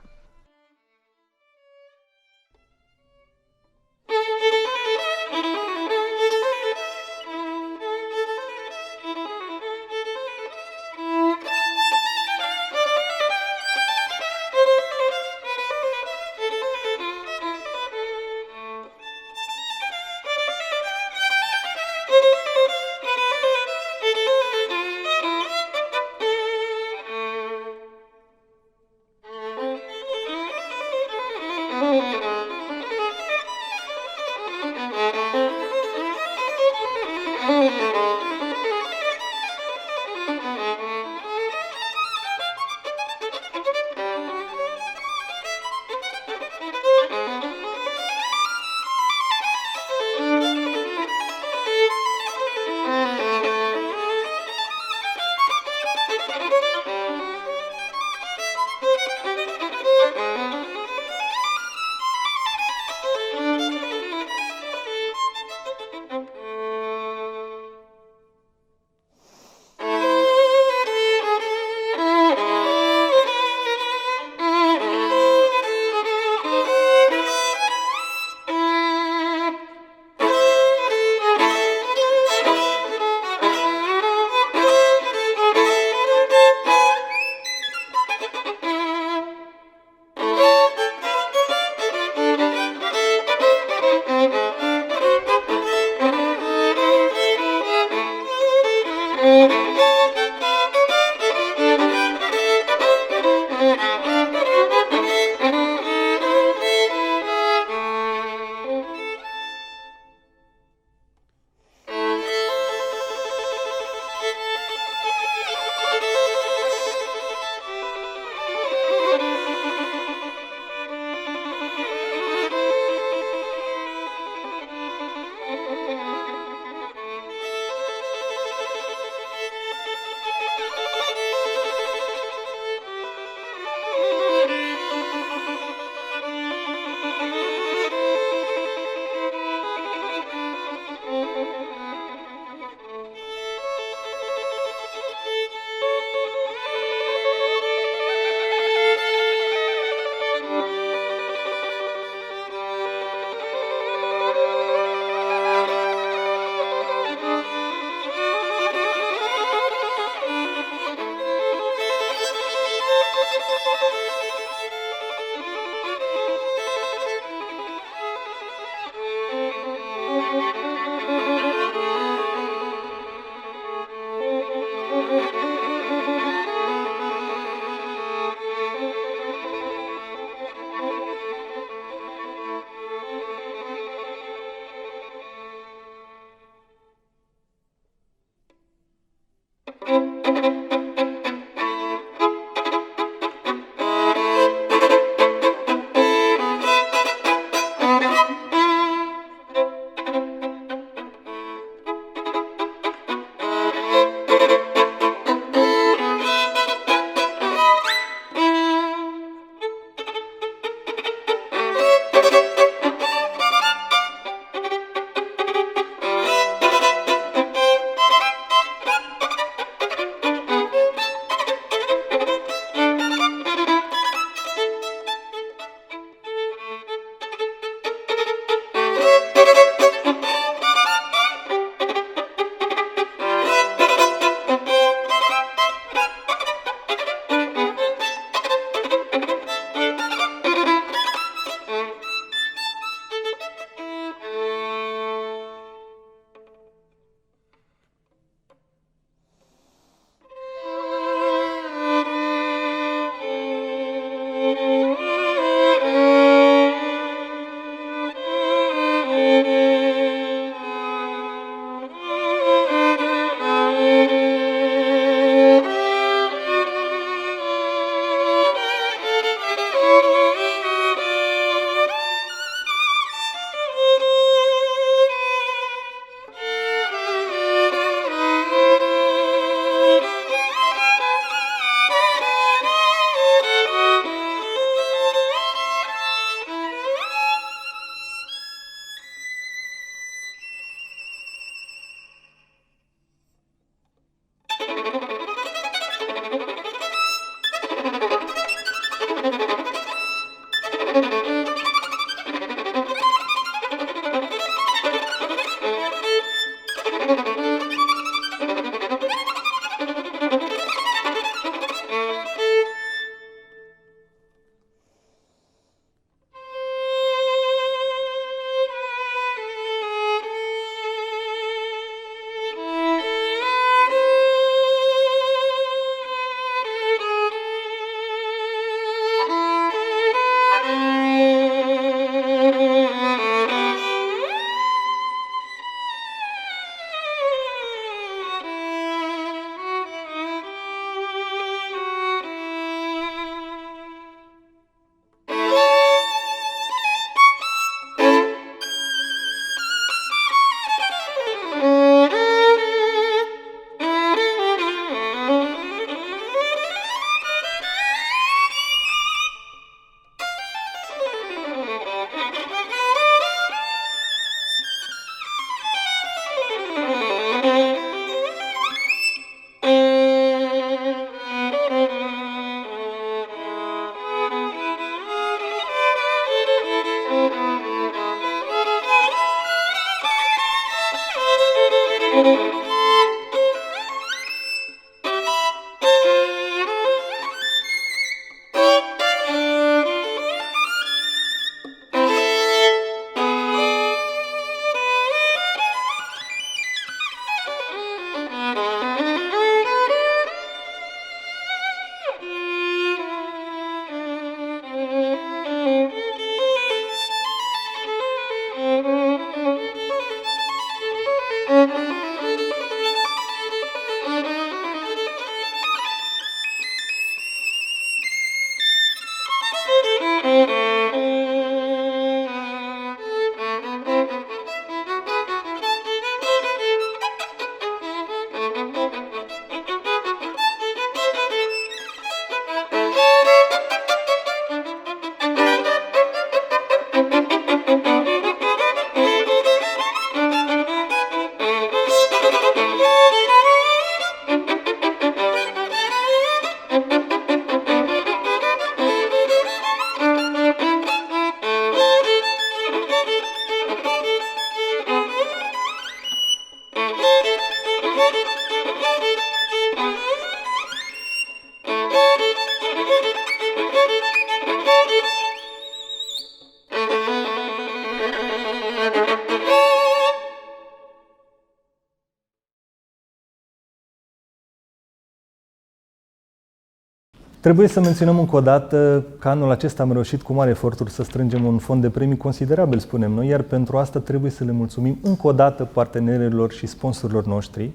Trebuie să menționăm încă o dată că anul acesta am reușit cu mare eforturi să strângem un fond de premii considerabil, spunem noi, iar pentru asta trebuie să le mulțumim încă o dată partenerilor și sponsorilor noștri,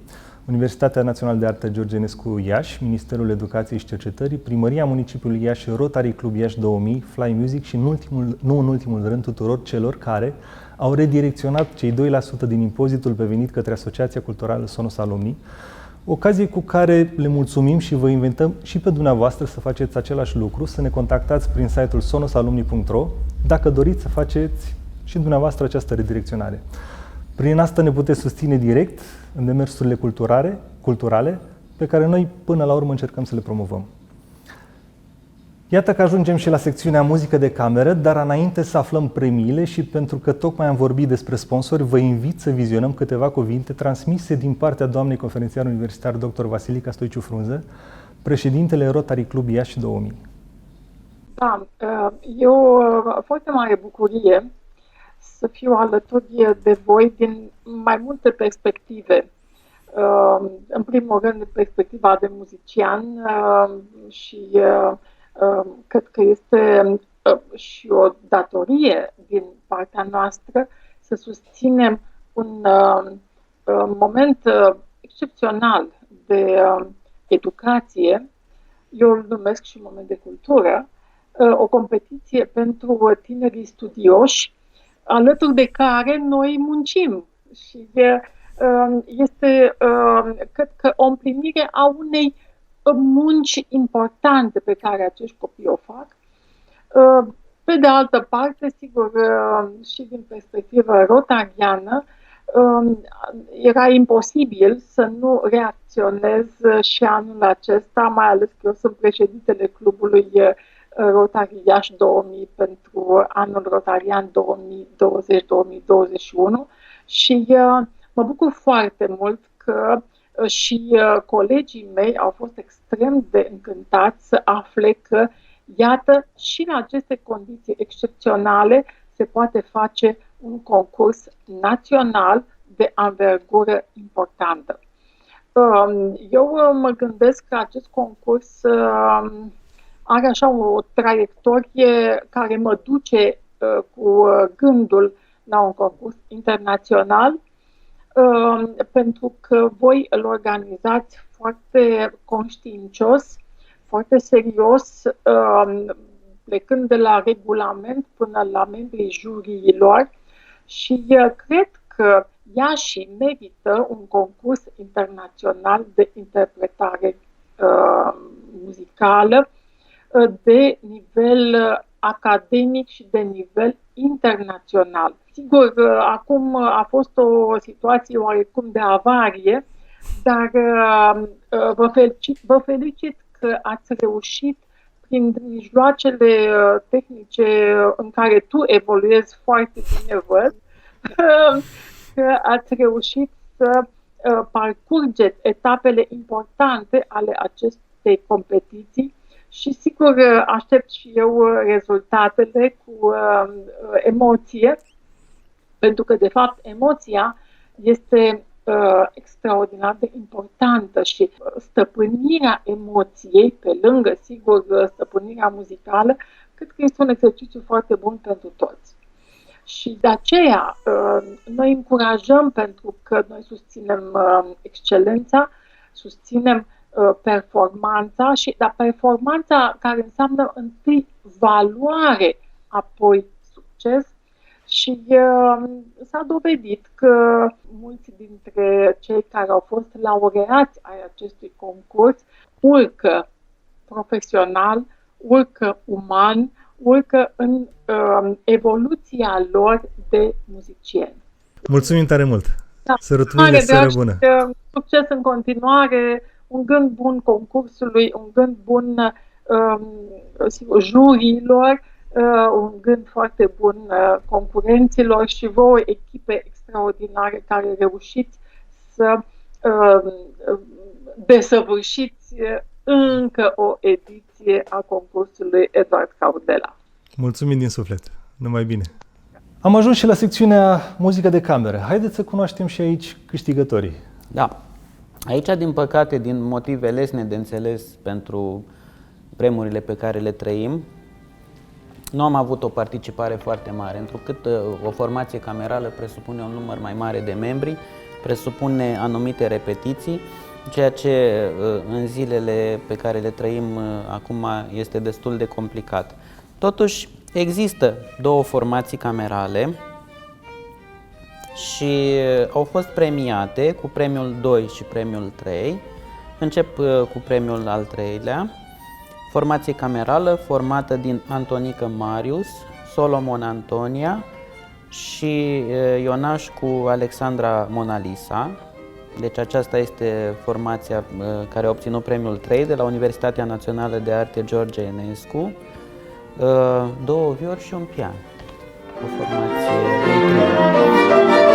Universitatea Națională de Artă George Enescu Iași, Ministerul Educației și Cercetării, Primăria Municipiului Iași, Rotary Club Iași 2000, Fly Music și, nu în ultimul rând, tuturor celor care au redirecționat cei 2% din impozitul pe venit către Asociația Culturală Sonos Alumni, ocazie cu care le mulțumim și vă invităm și pe dumneavoastră să faceți același lucru, să ne contactați prin site-ul sonosalumni.ro dacă doriți să faceți și dumneavoastră această redirecționare. Prin asta ne puteți susține direct în demersurile culturale pe care noi până la urmă încercăm să le promovăm. Iată că ajungem și la secțiunea muzică de cameră, dar înainte să aflăm premiile și pentru că tocmai am vorbit despre sponsori, vă invit să vizionăm câteva cuvinte transmise din partea doamnei conferențiar universitar dr. Vasilica Stoiciu Frunză, președintele Rotary Club Iași 2000. Da, e o foarte mare bucurie să fiu alături de voi din mai multe perspective. În primul rând, perspectiva de muzician și cred că este și o datorie din partea noastră să susținem un moment excepțional de educație, eu îl numesc și moment de cultură, o competiție pentru tinerii studioși, alături de care noi muncim. Și este, cred că, o împlinire a unei munci importante pe care acești copii o fac. Pe de altă parte, sigur, și din perspectivă rotariană, era imposibil să nu reacționez și anul acesta, mai ales că eu sunt președintele clubului Rotary Iași 2000 pentru anul rotarian 2020-2021 și mă bucur foarte mult că și colegii mei au fost extrem de încântați să afle că, iată, și în aceste condiții excepționale se poate face un concurs național de anvergură importantă. Eu mă gândesc că acest concurs are așa o traiectorie care mă duce cu gândul la un concurs internațional, pentru că voi îl organizați foarte conștiincios, foarte serios, plecând de la regulament până la membrii juriilor și cred că Iași merită un concurs internațional de interpretare muzicală de nivel academic și de nivel internațional. Sigur, acum a fost o situație oarecum de avarie, dar vă felicit că ați reușit prin mijloacele tehnice în care tu evoluezi foarte bine, văd, că ați reușit să parcurgeți etapele importante ale acestei competiții și sigur aștept și eu rezultatele cu emoție, pentru că de fapt emoția este extraordinar de importantă și stăpânirea emoției, pe lângă sigur stăpânirea muzicală, cred că este un exercițiu foarte bun pentru toți. Și de aceea noi încurajăm, pentru că noi susținem excelența, susținem performanța, dar performanța care înseamnă întâi valoare apoi succes. Și s-a dovedit că mulți dintre cei care au fost laureați ai acestui concurs urcă profesional, urcă uman, urcă în evoluția lor de muzicieni. Mulțumim tare mult! Da. Sărăturile, seară bună! Succes în continuare, un gând bun concursului, un gând bun juriilor, un gând foarte bun concurenților și vouă echipe extraordinare care reușiți să desăvârșiți încă o ediție a concursului Eduard Caudela. Mulțumim din suflet! Numai bine! Am ajuns și la secțiunea muzică de cameră. Haideți să cunoaștem și aici câștigătorii. Da. Aici, din păcate, din motive lesne de înțeles pentru vremurile pe care le trăim, nu am avut o participare foarte mare, întrucât o formație camerală presupune un număr mai mare de membri, presupune anumite repetiții, ceea ce în zilele pe care le trăim acum este destul de complicat. Totuși, există două formații camerale și au fost premiate cu premiul 2 și premiul 3. Încep cu premiul al treilea. Formație camerală formată din Antonică Marius, Solomon Antonia și Ionaș cu Alexandra Monalisa. Deci aceasta este formația care a obținut premiul 3 de la Universitatea Națională de Arte George Enescu. 2 viori și un pian. O formație de trio.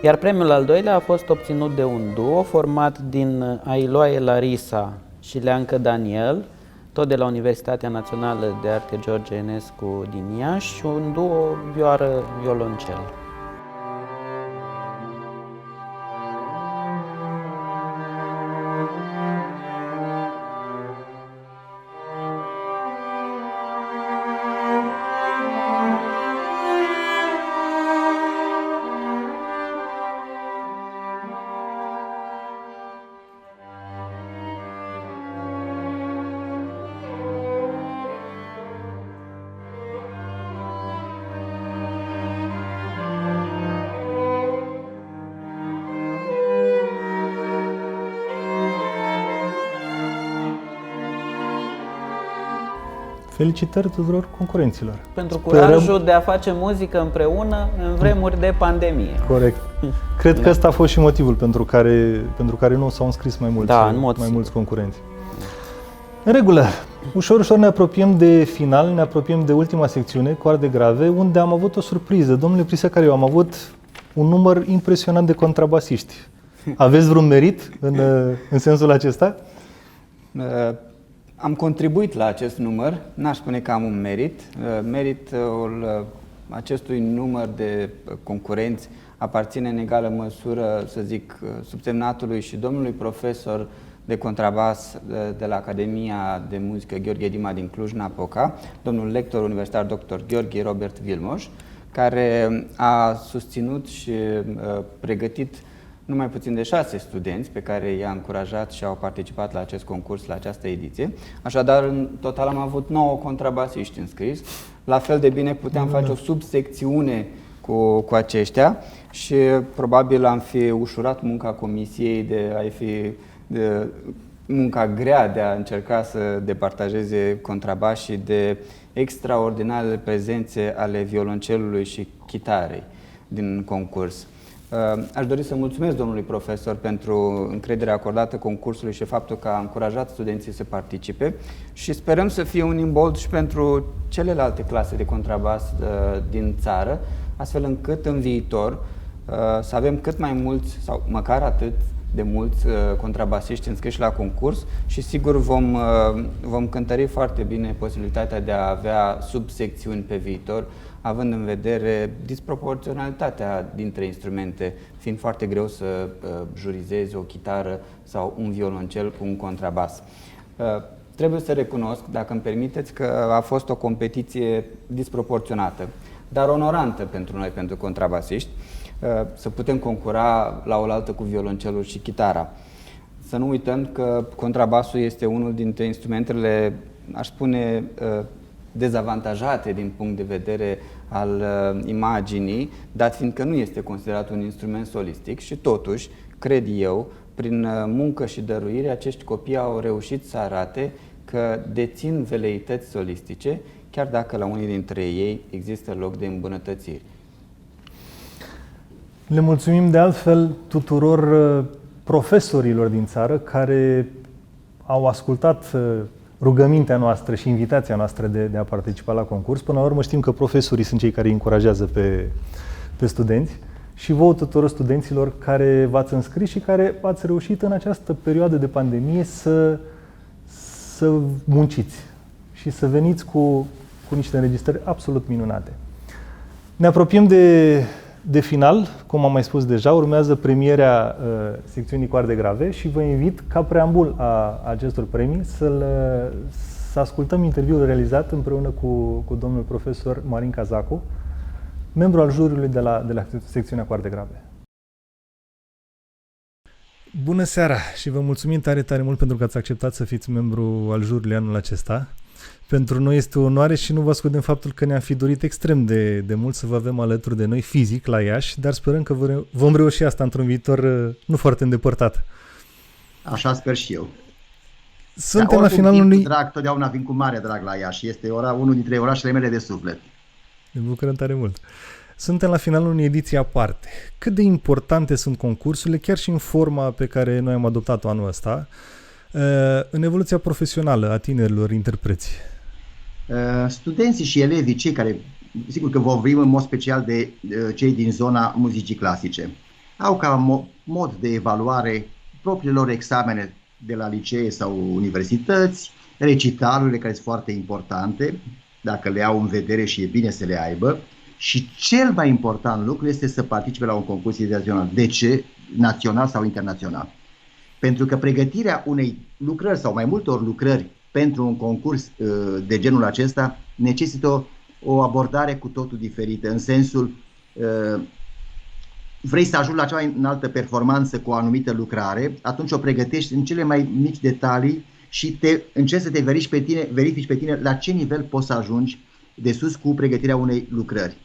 Iar premiul al doilea a fost obținut de un duo format din Ailoae Larisa și Leancă Daniel, tot de la Universitatea Națională de Arte George Enescu din Iași, și un duo vioară-violoncel. Felicitări tuturor concurenților. Pentru curajul de a face muzică împreună în vremuri de pandemie. Corect. Cred că ăsta a fost și motivul pentru care nu s-au înscris mai mulți concurenți. În regulă, ușor ne apropiem de final, ne apropiem de ultima secțiune, coarde grave, unde am avut o surpriză. Domnule Prisacariu, am avut un număr impresionant de contrabasiști. Aveți vreun merit în sensul acesta? Am contribuit la acest număr, n-aș spune că am un merit. Meritul acestui număr de concurenți aparține în egală măsură, să zic, subsemnatului și domnului profesor de contrabas de la Academia de Muzică Gheorghe Dima din Cluj-Napoca, domnul lector universitar dr. Gheorghe Robert Vilmoș, care a susținut și pregătit nu mai puțin de 6 studenți pe care i-a încurajat și au participat la acest concurs, la această ediție. Așadar, în total am avut 9 contrabasiști înscris. La fel de bine puteam face o subsecțiune cu aceștia și probabil am fi ușurat munca comisiei de munca grea de a încerca să departajeze contrabașii de extraordinarele prezențe ale violoncelului și chitarei din concurs. Aș dori să mulțumesc domnului profesor pentru încrederea acordată concursului și faptul că a încurajat studenții să participe și sperăm să fie un imbold și pentru celelalte clase de contrabas din țară, astfel încât în viitor să avem cât mai mulți, sau măcar atât de mulți contrabasiști înscriși la concurs și sigur vom cântări foarte bine posibilitatea de a avea subsecțiuni pe viitor, având în vedere disproporționalitatea dintre instrumente, fiind foarte greu să jurizezi o chitară sau un violoncel cu un contrabas. Trebuie să recunosc, dacă îmi permiteți, că a fost o competiție disproporționată, dar onorantă pentru noi, pentru contrabasiști, să putem concura la oaltă cu violoncelul și chitara. Să nu uităm că contrabasul este unul dintre instrumentele, aș spune, dezavantajate din punct de vedere al imaginii, dat fiindcă nu este considerat un instrument solistic și totuși, cred eu, prin muncă și dăruire, acești copii au reușit să arate că dețin veleități solistice, chiar dacă la unii dintre ei există loc de îmbunătățiri. Le mulțumim de altfel tuturor profesorilor din țară care au ascultat rugămintea noastră și invitația noastră de a participa la concurs. Până la urmă știm că profesorii sunt cei care îi încurajează pe studenți și vouă tuturor studenților care v-ați înscris și care ați reușit în această perioadă de pandemie să munciți și să veniți cu niște înregistrări absolut minunate. Ne apropiem de final, cum am mai spus deja, urmează premierea secțiunii coarde grave și vă invit ca preambul a acestor premii să ascultăm interviul realizat împreună cu domnul profesor Marin Cazacu, membru al juriului de la secțiunea coarde grave. Bună seara și vă mulțumim tare, tare mult pentru că ați acceptat să fiți membru al juriului anul acesta. Pentru noi este o onoare și nu vă ascundem faptul că ne-am fi dorit extrem de mult să vă avem alături de noi fizic la Iași, dar sperăm că vom reuși asta într-un viitor nu foarte îndepărtat. Așa sper și eu. Suntem la finalul unui... drag, totdeauna vin cu mare drag la Iași. Este unul dintre orașele mele de suflet. Ne bucurăm tare mult. Suntem la finalul unei ediții aparte. Cât de importante sunt concursurile, chiar și în forma pe care noi am adoptat-o anul ăsta, în evoluția profesională a tinerilor interpreți? Studenții și elevii, cei care, sigur că vorbim în mod special de cei din zona muzicii clasice, au ca mod de evaluare propriilor examene de la licee sau universități, recitalurile care sunt foarte importante, dacă le au în vedere și e bine să le aibă, și cel mai important lucru este să participe la un concurs internațional. De ce? Național sau internațional. Pentru că pregătirea unei lucrări sau mai multor lucrări pentru un concurs de genul acesta necesită o abordare cu totul diferită, în sensul vrei să ajungi la cea mai înaltă performanță cu o anumită lucrare, atunci o pregătești în cele mai mici detalii și încerci să te verifici pe tine la ce nivel poți să ajungi de sus cu pregătirea unei lucrări.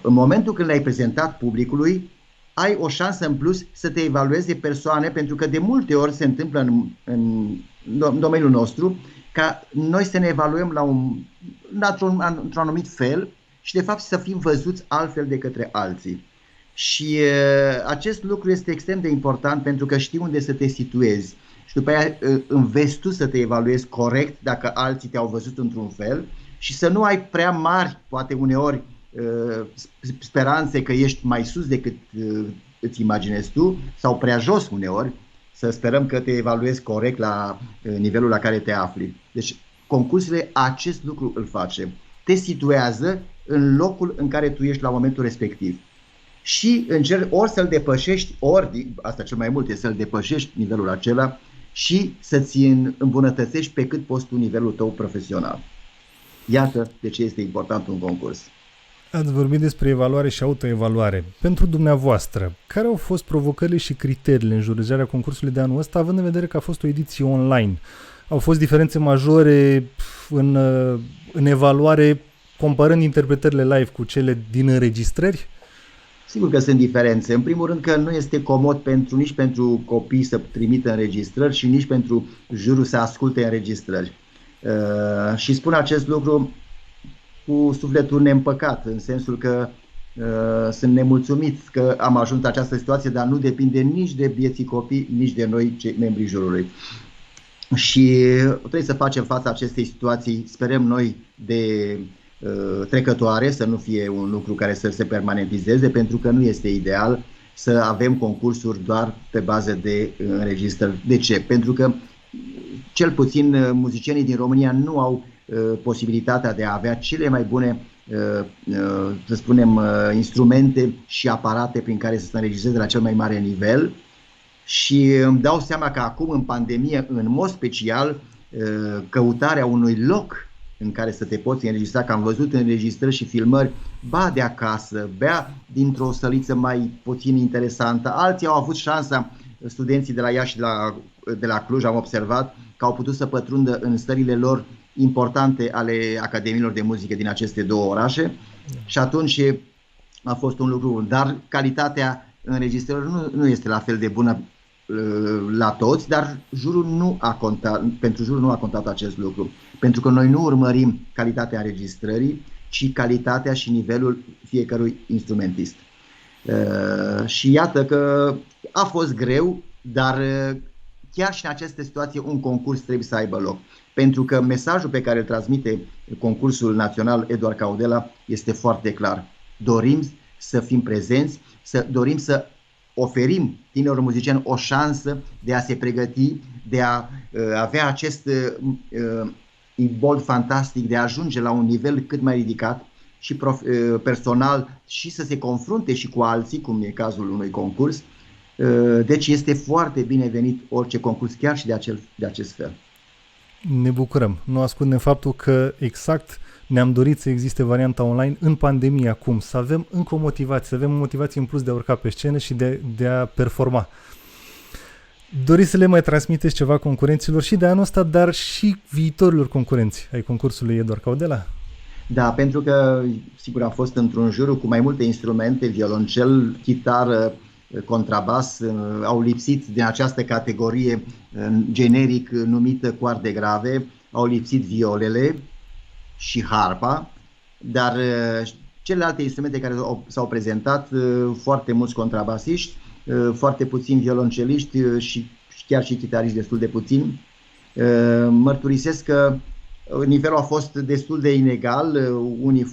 În momentul când le-ai prezentat publicului, ai o șansă în plus să te evalueze persoane, pentru că de multe ori se întâmplă în domeniul nostru ca noi să ne evaluăm într-un anumit fel și de fapt să fim văzuți altfel de către alții. Și acest lucru este extrem de important pentru că știi unde să te situezi și după aia înveți tu să te evaluezi corect dacă alții te-au văzut într-un fel și să nu ai prea mari, poate uneori, speranțe că ești mai sus decât îți imaginezi tu sau prea jos uneori, să sperăm că te evaluezi corect la nivelul la care te afli. Deci concursurile acest lucru îl face. Te situează în locul în care tu ești la momentul respectiv. Și încerci ori să-l depășești, ori, asta cel mai mult, e să-l depășești nivelul acela și să-ți îmbunătățești pe cât poți tu nivelul tău profesional. Iată de ce este important un concurs. Ați vorbit despre evaluare și autoevaluare. Pentru dumneavoastră, care au fost provocările și criteriile în jurizarea concursului de anul ăsta, având în vedere că a fost o ediție online? Au fost diferențe majore în evaluare, comparând interpretările live cu cele din înregistrări? Sigur că sunt diferențe. În primul rând că nu este comod nici pentru copii să trimită înregistrări și nici pentru juriul să asculte înregistrări. Și spun acest lucru cu sufletul neîmpăcat, în sensul că sunt nemulțumit că am ajuns în această situație, dar nu depinde nici de vieții copii, nici de noi, cei membrii jurului. Și trebuie să facem față acestei situații, sperăm noi, de trecătoare, să nu fie un lucru care să se permanentizeze, pentru că nu este ideal să avem concursuri doar pe bază de înregistrări. De ce? Pentru că cel puțin muzicienii din România nu au posibilitatea de a avea cele mai bune să spunem, instrumente și aparate prin care să se înregistreze la cel mai mare nivel. Și îmi dau seama că acum, în pandemie, în mod special, căutarea unui loc în care să te poți înregistra, că am văzut înregistrări și filmări, ba de acasă, bea dintr-o săliță mai puțin interesantă. Alții au avut șansa, studenții de la Iași și de la Cluj, am observat că au putut să pătrundă în stările lor importante ale academiilor de muzică din aceste două orașe și atunci a fost un lucru bun. Dar calitatea înregistrărilor nu este la fel de bună la toți, dar pentru jurul nu a contat acest lucru. Pentru că noi nu urmărim calitatea înregistrării, ci calitatea și nivelul fiecărui instrumentist. Și iată că a fost greu, dar chiar și în aceste situații un concurs trebuie să aibă loc. Pentru că mesajul pe care îl transmite concursul național Eduard Caudela este foarte clar. Dorim să fim prezenți, dorim să oferim tinerilor muzicieni o șansă de a se pregăti, de a avea acest imbold fantastic, de a ajunge la un nivel cât mai ridicat și personal și să se confrunte și cu alții, cum e cazul unui concurs. Deci este foarte binevenit orice concurs, chiar și de acest fel. Ne bucurăm. Nu ascundem faptul că exact ne-am dorit să existe varianta online în pandemie acum, să avem încă o motivație, să avem o motivație în plus de a urca pe scenă și de a performa. Doriți să le mai transmiteți ceva concurenților și de anul ăsta, dar și viitorilor concurenți ai concursului Eduard Caudela? Da, pentru că, sigur, am fost într-un juriu cu mai multe instrumente, violoncel, chitară, contrabas, au lipsit din această categorie generic numită coarde grave, au lipsit violele și harpa, dar celelalte instrumente care s-au prezentat, foarte mulți contrabasiști, foarte puțini violonceliști și chiar și chitariști destul de puțini. Mărturisesc că nivelul a fost destul de inegal, unii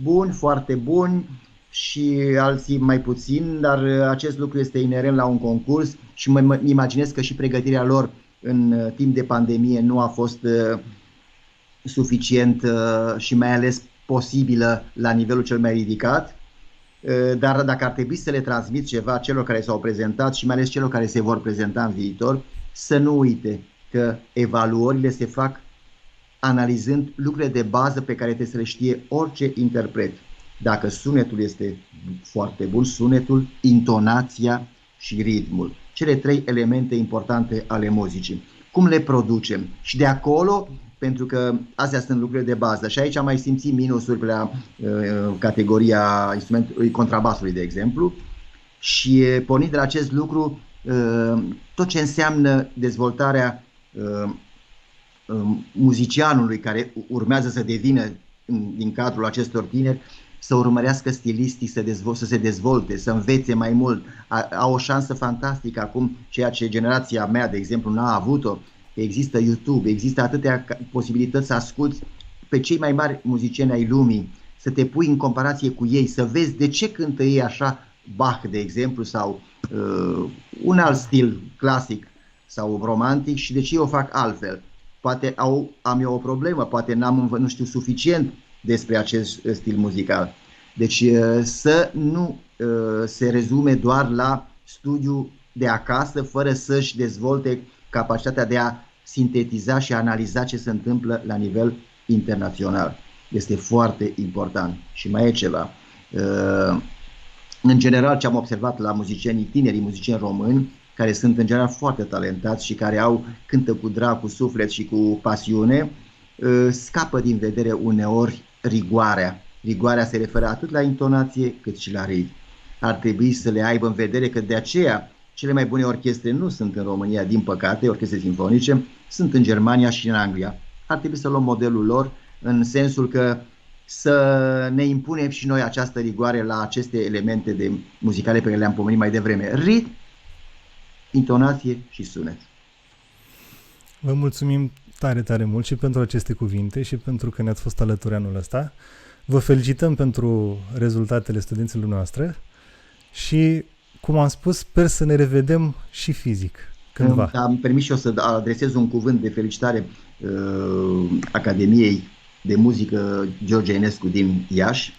buni, foarte buni și alții mai puțin, dar acest lucru este inerent la un concurs și mă imaginez că și pregătirea lor în timp de pandemie nu a fost suficient și mai ales posibilă la nivelul cel mai ridicat. Dar dacă ar trebui să le transmit ceva celor care s-au prezentat și mai ales celor care se vor prezenta în viitor, să nu uite că evaluările se fac analizând lucrurile de bază pe care trebuie să le știe orice interpret. Dacă sunetul este foarte bun, sunetul, intonația și ritmul. Cele trei elemente importante ale muzicii. Cum le producem? Și de acolo, pentru că astea sunt lucrurile de bază. Și aici am mai simțit minusuri la categoria instrumentului contrabasului, de exemplu. Și pornind de la acest lucru, tot ce înseamnă dezvoltarea muzicianului care urmează să devină din cadrul acestor tineri, să urmărească stilistic, să se dezvolte, să învețe mai mult. Au o șansă fantastică acum, ceea ce generația mea, de exemplu, n-a avut-o. Există YouTube, există atâtea posibilități să asculți pe cei mai mari muzicieni ai lumii, să te pui în comparație cu ei, să vezi de ce cântă ei așa, Bach, de exemplu, sau un alt stil clasic sau romantic și de ce eu o fac altfel. Poate am eu o problemă, poate nu știu suficient despre acest stil muzical. Deci să nu se rezume doar la studiu de acasă, fără să-și dezvolte capacitatea de a sintetiza și a analiza ce se întâmplă la nivel internațional. Este foarte important. Și mai e ceva. În general, ce am observat la tinerii muzicieni români, care sunt în general foarte talentați și care cântă cu drag, cu suflet și cu pasiune, scapă din vedere uneori rigoarea. Rigoarea se referă atât la intonație cât și la ritm. Ar trebui să le aibă în vedere că de aceea cele mai bune orchestre nu sunt în România, din păcate, orchestre simfonice, sunt în Germania și în Anglia. Ar trebui să luăm modelul lor în sensul că să ne impunem și noi această rigoare la aceste elemente muzicale pe care le-am pomenit mai devreme. Ritm, intonație și sunet. Vă mulțumim tare, tare mult și pentru aceste cuvinte și pentru că ne-ați fost alături anul ăsta. Vă felicităm pentru rezultatele studenților noastre și, cum am spus, sper să ne revedem și fizic cândva. Am permis și eu să adresez un cuvânt de felicitare Academiei de Muzică George Enescu din Iași,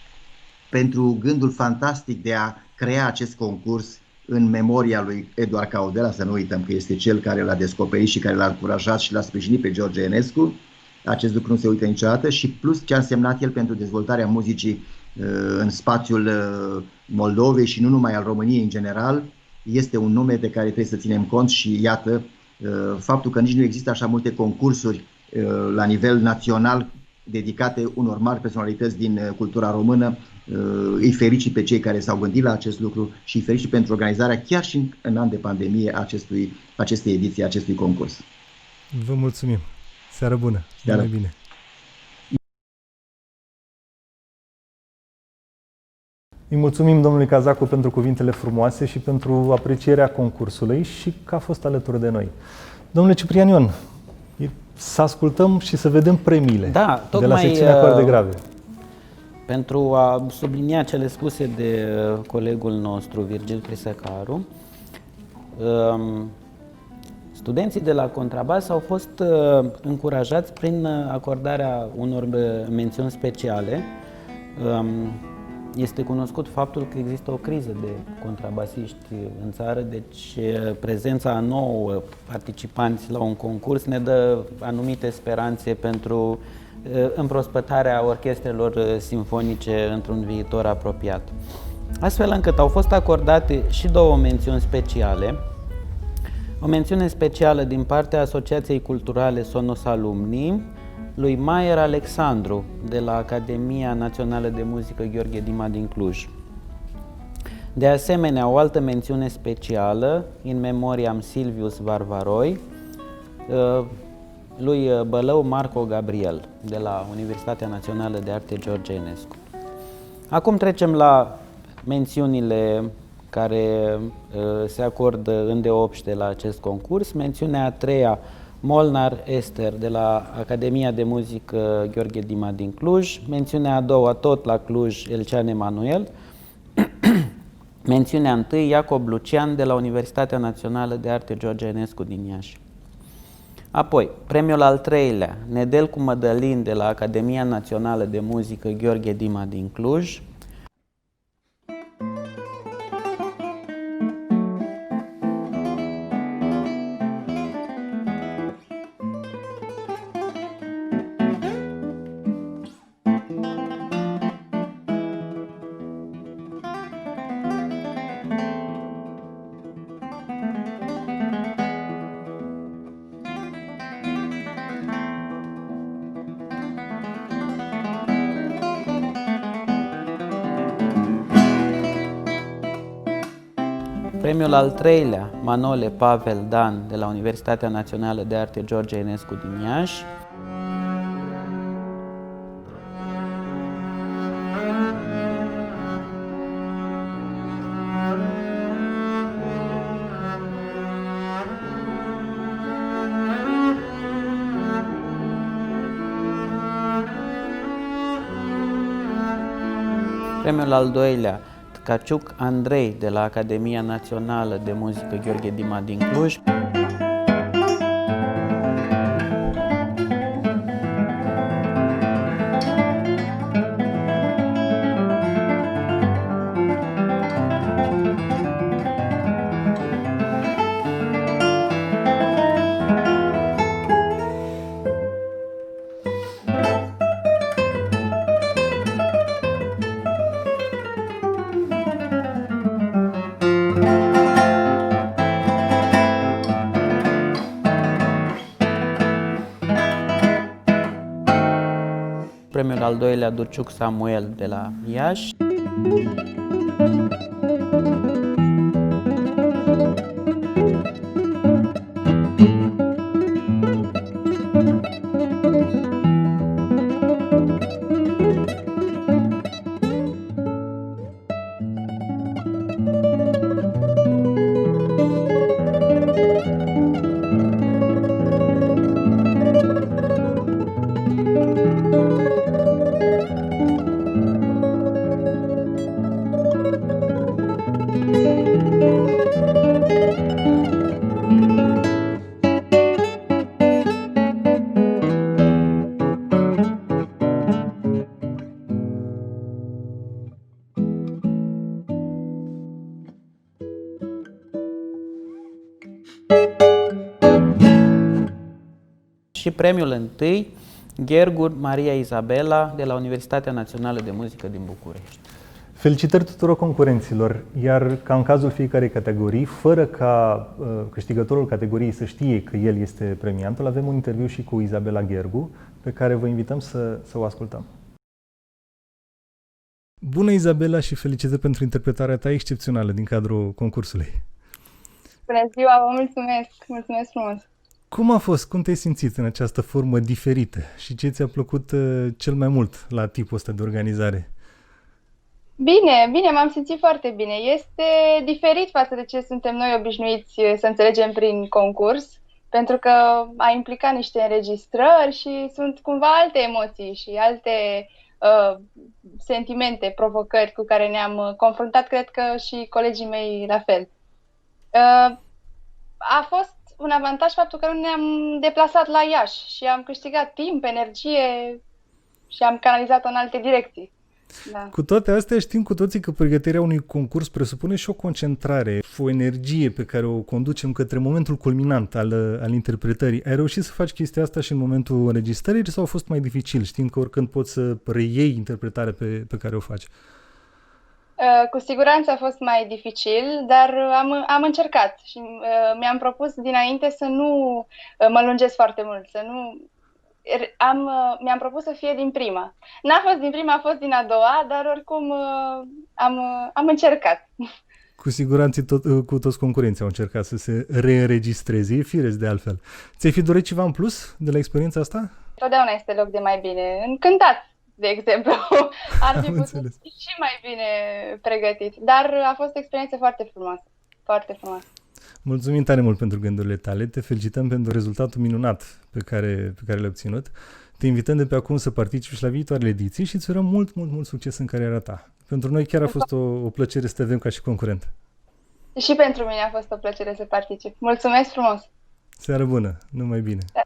pentru gândul fantastic de a crea acest concurs în memoria lui Eduard Caudela, să nu uităm că este cel care l-a descoperit și care l-a încurajat și l-a sprijinit pe George Enescu. Acest lucru nu se uită niciodată și plus ce a însemnat el pentru dezvoltarea muzicii în spațiul Moldovei și nu numai al României în general, este un nume de care trebuie să ținem cont și iată, faptul că nici nu există așa multe concursuri la nivel național dedicate unor mari personalități din cultura română, îi felicit pe cei care s-au gândit la acest lucru și îi felicit pentru organizarea chiar și în an de pandemie acestei ediții, acestui concurs. Vă mulțumim! Seară bună! Seară. Mai bine! Îi mulțumim domnului Cazacu pentru cuvintele frumoase și pentru aprecierea concursului și că a fost alături de noi. Domnule Ciprian Ion, să ascultăm și să vedem premiile de la secțiunea Acorde grave. Pentru a sublinia cele spuse de colegul nostru, Virgil Prisecaru, studenții de la contrabas au fost încurajați prin acordarea unor mențiuni speciale. Este cunoscut faptul că există o criză de contrabasiști în țară, deci prezența a 9 participanți la un concurs ne dă anumite speranțe pentru împrospătarea orchestrelor simfonice într-un viitor apropiat. Astfel încât au fost acordate și 2 mențiuni speciale. O mențiune specială din partea Asociației Culturale Sonos Alumni, lui Maier Alexandru, de la Academia Națională de Muzică Gheorghe Dima din Cluj. De asemenea, o altă mențiune specială, in memoriam Silvius Varvaroi, lui Bălău Marco Gabriel, de la Universitatea Națională de Arte George Enescu. Acum trecem la mențiunile care se acordă îndeopște la acest concurs. Mențiunea a 3-a, Molnar Ester, de la Academia de Muzică Gheorghe Dima din Cluj. Mențiunea a 2-a, tot la Cluj, Elcean Emanuel. Mențiunea 1, Iacob Lucian, de la Universitatea Națională de Arte George Enescu din Iași. Apoi, premiul al 3-lea, Nedelcu Mădălin, de la Academia Națională de Muzică Gheorghe Dima din Cluj. Premiul al 3-lea, Manole Pavel Dan, de la Universitatea Națională de Arte George Enescu din Iași. Premiul al 2-lea, Tcaciuc Andrei, de la Academia Națională de Muzică Gheorghe Dima din Cluj. Premiul al 2-lea, Duciuc Samuel, de la Iași. și premiul întâi, Ghergu Maria Izabela, de la Universitatea Națională de Muzică din București. Felicitări tuturor concurenților, iar ca în cazul fiecarei categorii, fără ca câștigătorul categoriei să știe că el este premiantul, avem un interviu și cu Izabela Ghergu, pe care vă invităm să o ascultăm. Bună, Izabela, și felicitări pentru interpretarea ta excepțională din cadrul concursului. Bună ziua, vă mulțumesc! Mulțumesc frumos! Cum a fost? Cum te-ai simțit în această formă diferită? Și ce ți-a plăcut cel mai mult la tipul ăsta de organizare? Bine, m-am simțit foarte bine. Este diferit față de ce suntem noi obișnuiți să înțelegem prin concurs, pentru că a implicat niște înregistrări și sunt cumva alte emoții și alte sentimente, provocări cu care ne-am confruntat, cred că și colegii mei la fel. A fost un avantaj faptul că nu ne-am deplasat la Iași și am câștigat timp, energie și am canalizat-o în alte direcții. Da. Cu toate astea știm cu toții că pregătirea unui concurs presupune și o concentrare, o energie pe care o conducem către momentul culminant al interpretării. Ai reușit să faci chestia asta și în momentul înregistrării sau a fost mai dificil, știind că oricând poți să reiei interpretarea pe care o faci? Cu siguranță a fost mai dificil, dar am încercat și mi-am propus dinainte să nu mă lungesc foarte mult, să nu... mi-am propus să fie din prima. N-a fost din prima, a fost din a doua, dar oricum am încercat. Cu siguranță cu toți concurenții au încercat să se reînregistreze, e firesc de altfel. Ți-ai fi dorit ceva în plus de la experiența asta? Totdeauna este loc de mai bine. În cântat, de exemplu, ar fi putut fi și mai bine pregătit. Dar a fost o experiență foarte frumoasă. Foarte frumoasă. Mulțumim tare mult pentru gândurile tale, te felicităm pentru rezultatul minunat pe care l-ai obținut. Te invităm de pe acum să participi și la viitoarele ediții și îți urăm mult succes în cariera ta. Pentru noi chiar a fost o plăcere să te avem ca și concurent. Și pentru mine a fost o plăcere să particip. Mulțumesc frumos! Seară bună, numai bine! Da.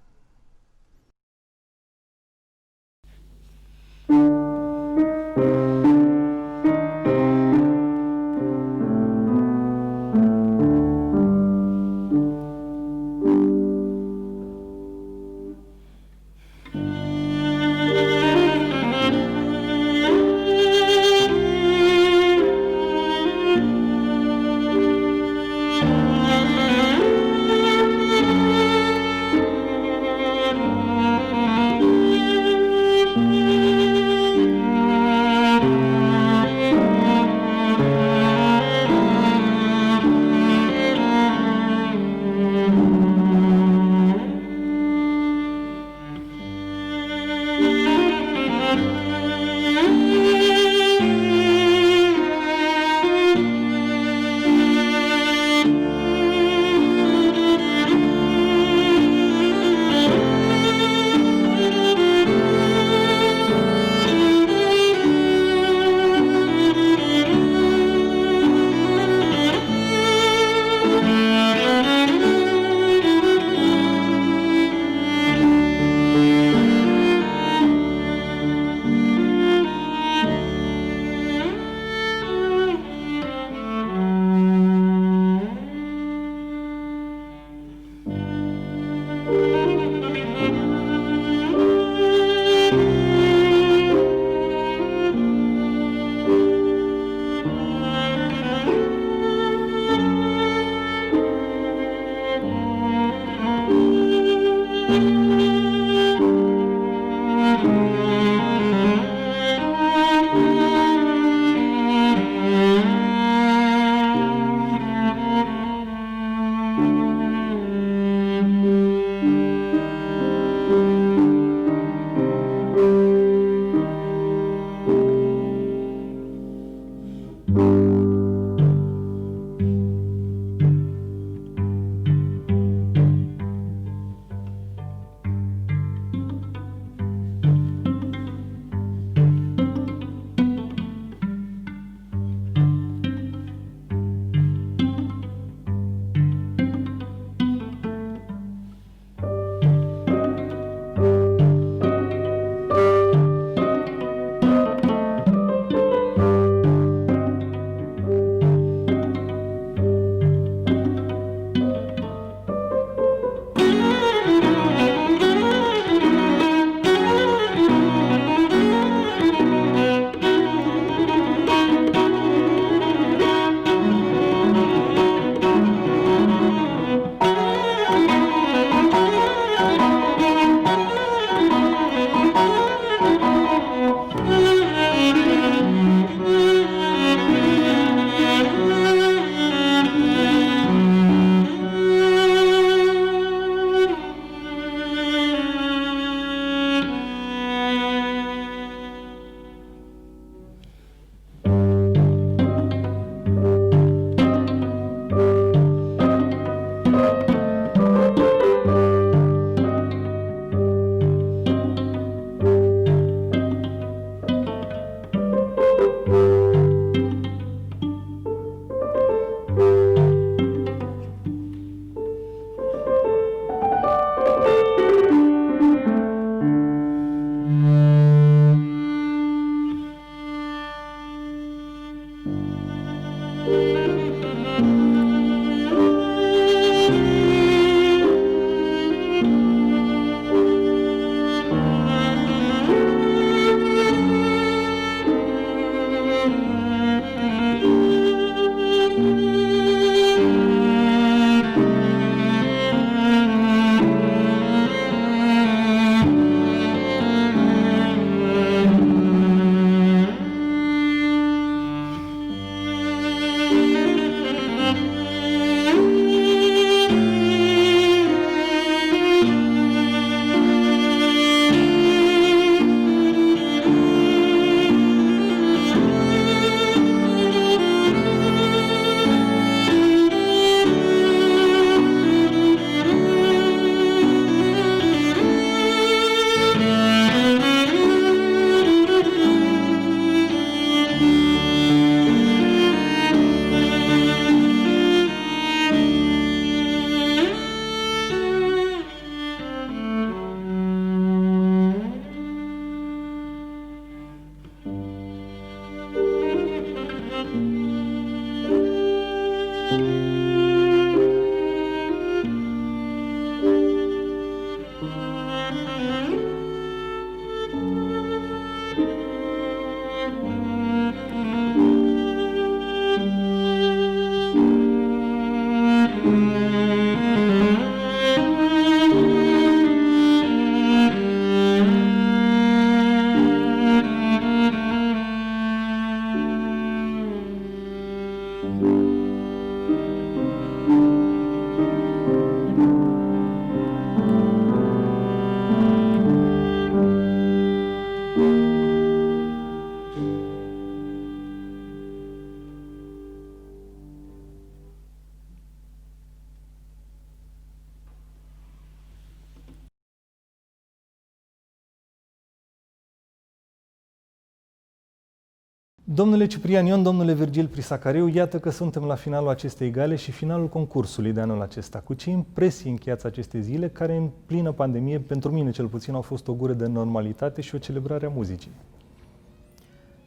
Domnule Ciprian Ion, domnule Virgil Prisacariu, iată că suntem la finalul acestei gale și finalul concursului de anul acesta. Cu ce impresii încheiați aceste zile, care în plină pandemie, pentru mine cel puțin, au fost o gură de normalitate și o celebrare a muzicii?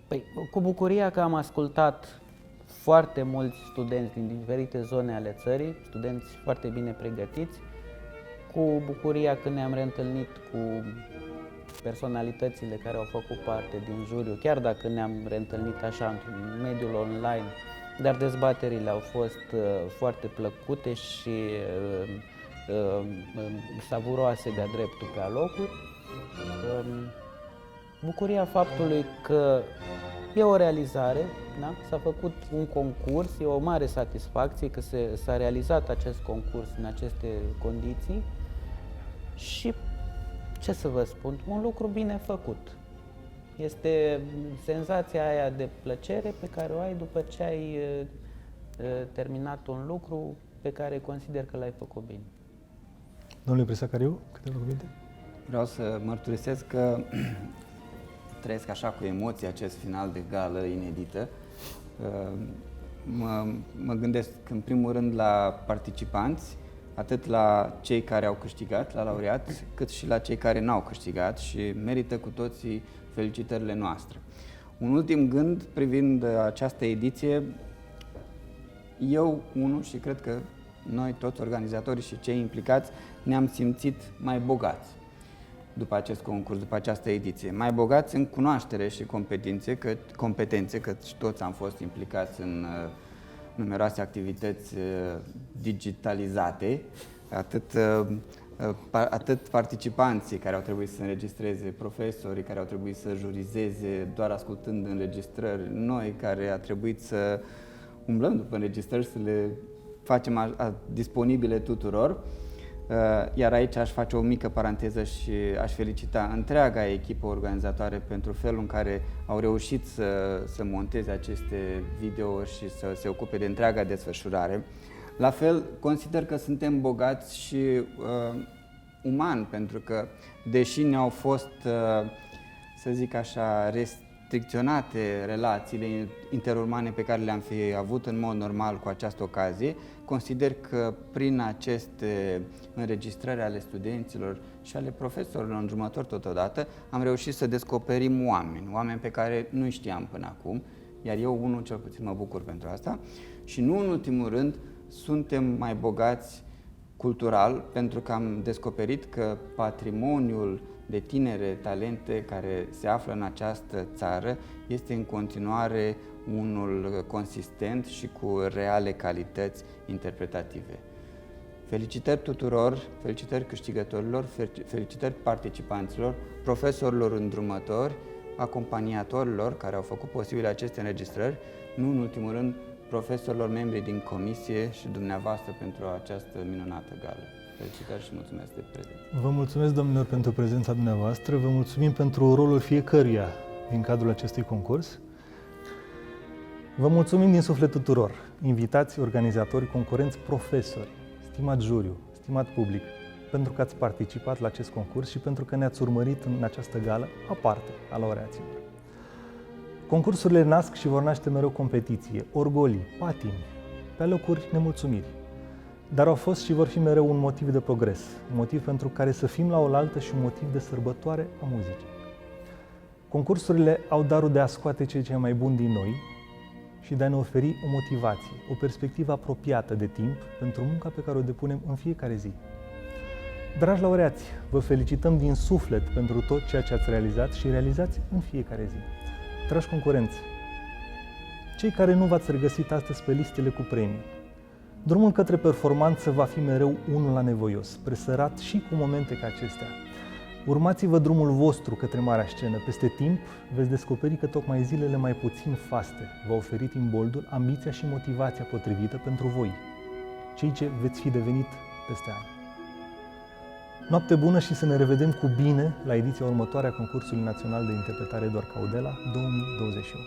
Păi, cu bucuria că am ascultat foarte mulți studenți din diferite zone ale țării, studenți foarte bine pregătiți, cu bucuria că ne-am reîntâlnit cu personalitățile care au făcut parte din juriu, chiar dacă ne-am reîntâlnit așa într-un mediul online, dar dezbaterile au fost foarte plăcute și savuroase de-a dreptul pe alocuri. Bucuria faptului că e o realizare, da? S-a făcut un concurs, e o mare satisfacție că s-a realizat acest concurs în aceste condiții și, ce să vă spun, un lucru bine făcut. Este senzația aia de plăcere pe care o ai după ce ai terminat un lucru pe care consider că l-ai făcut bine. Domnule Prisacariu, câteva cuvinte? Vreau să mărturisesc că trăiesc așa cu emoții acest final de gală inedită. Mă gândesc în primul rând la participanți, atât la cei care au câștigat, la laureați, cât și la cei care n-au câștigat și merită cu toții felicitările noastre. Un ultim gând privind această ediție, eu, și cred că noi toți organizatorii și cei implicați ne-am simțit mai bogați după acest concurs, după această ediție. Mai bogați în cunoaștere și competențe, că toți am fost implicați în numeroase activități digitalizate, atât participanții care au trebuit să înregistreze, profesorii care au trebuit să jurizeze doar ascultând înregistrări, noi care a trebuit să umblăm după înregistrări, să le facem disponibile tuturor. Iar aici aș face o mică paranteză și aș felicita întreaga echipă organizatoare pentru felul în care au reușit să monteze aceste videouri și să se ocupe de întreaga desfășurare. La fel, consider că suntem bogați și uman, pentru că, deși ne-au fost, să zic așa, restricționate relațiile interumane pe care le-am fi avut în mod normal cu această ocazie, consider că prin aceste înregistrări ale studenților și ale profesorilor îndrumători totodată, am reușit să descoperim oameni pe care nu știam până acum, iar eu unul cel puțin mă bucur pentru asta. Și nu în ultimul rând, suntem mai bogați cultural, pentru că am descoperit că patrimoniul de tinere talente care se află în această țară este în continuare unul consistent și cu reale calități interpretative. Felicitări tuturor, felicitări câștigătorilor, felicitări participanților, profesorilor îndrumători, acompaniatorilor care au făcut posibile aceste înregistrări, nu în ultimul rând profesorilor, membri din comisie și dumneavoastră pentru această minunată gală. Felicitări și mulțumesc de prezență. Vă mulțumesc, domnilor, pentru prezența dumneavoastră, vă mulțumim pentru rolul fiecăruia din cadrul acestui concurs. Vă mulțumim din suflet tuturor, invitați, organizatori, concurenți, profesori, stimat juriu, stimat public, pentru că ați participat la acest concurs și pentru că ne-ați urmărit în această gală aparte a laureaților. Concursurile nasc și vor naște mereu competiție, orgolii, patimi, pe alocuri nemulțumiri, dar au fost și vor fi mereu un motiv de progres, un motiv pentru care să fim la oaltă și un motiv de sărbătoare a muzicii. Concursurile au darul de a scoate ceea ce e mai bun din noi și de a ne oferi o motivație, o perspectivă apropiată de timp pentru munca pe care o depunem în fiecare zi. Dragi laureați, vă felicităm din suflet pentru tot ceea ce ați realizat și realizați în fiecare zi. Dragi concurenți, cei care nu v-ați regăsit astăzi pe listele cu premii, drumul către performanță va fi mereu unul anevoios, presărat și cu momente ca acestea. Urmați-vă drumul vostru către marea scenă. Peste timp veți descoperi că tocmai zilele mai puțin faste v-au oferit imboldul, ambiția și motivația potrivită pentru voi, cei ce veți fi devenit peste ani. Noapte bună și să ne revedem cu bine la ediția următoare a Concursului Național de Interpretare Eduard Caudela 2021.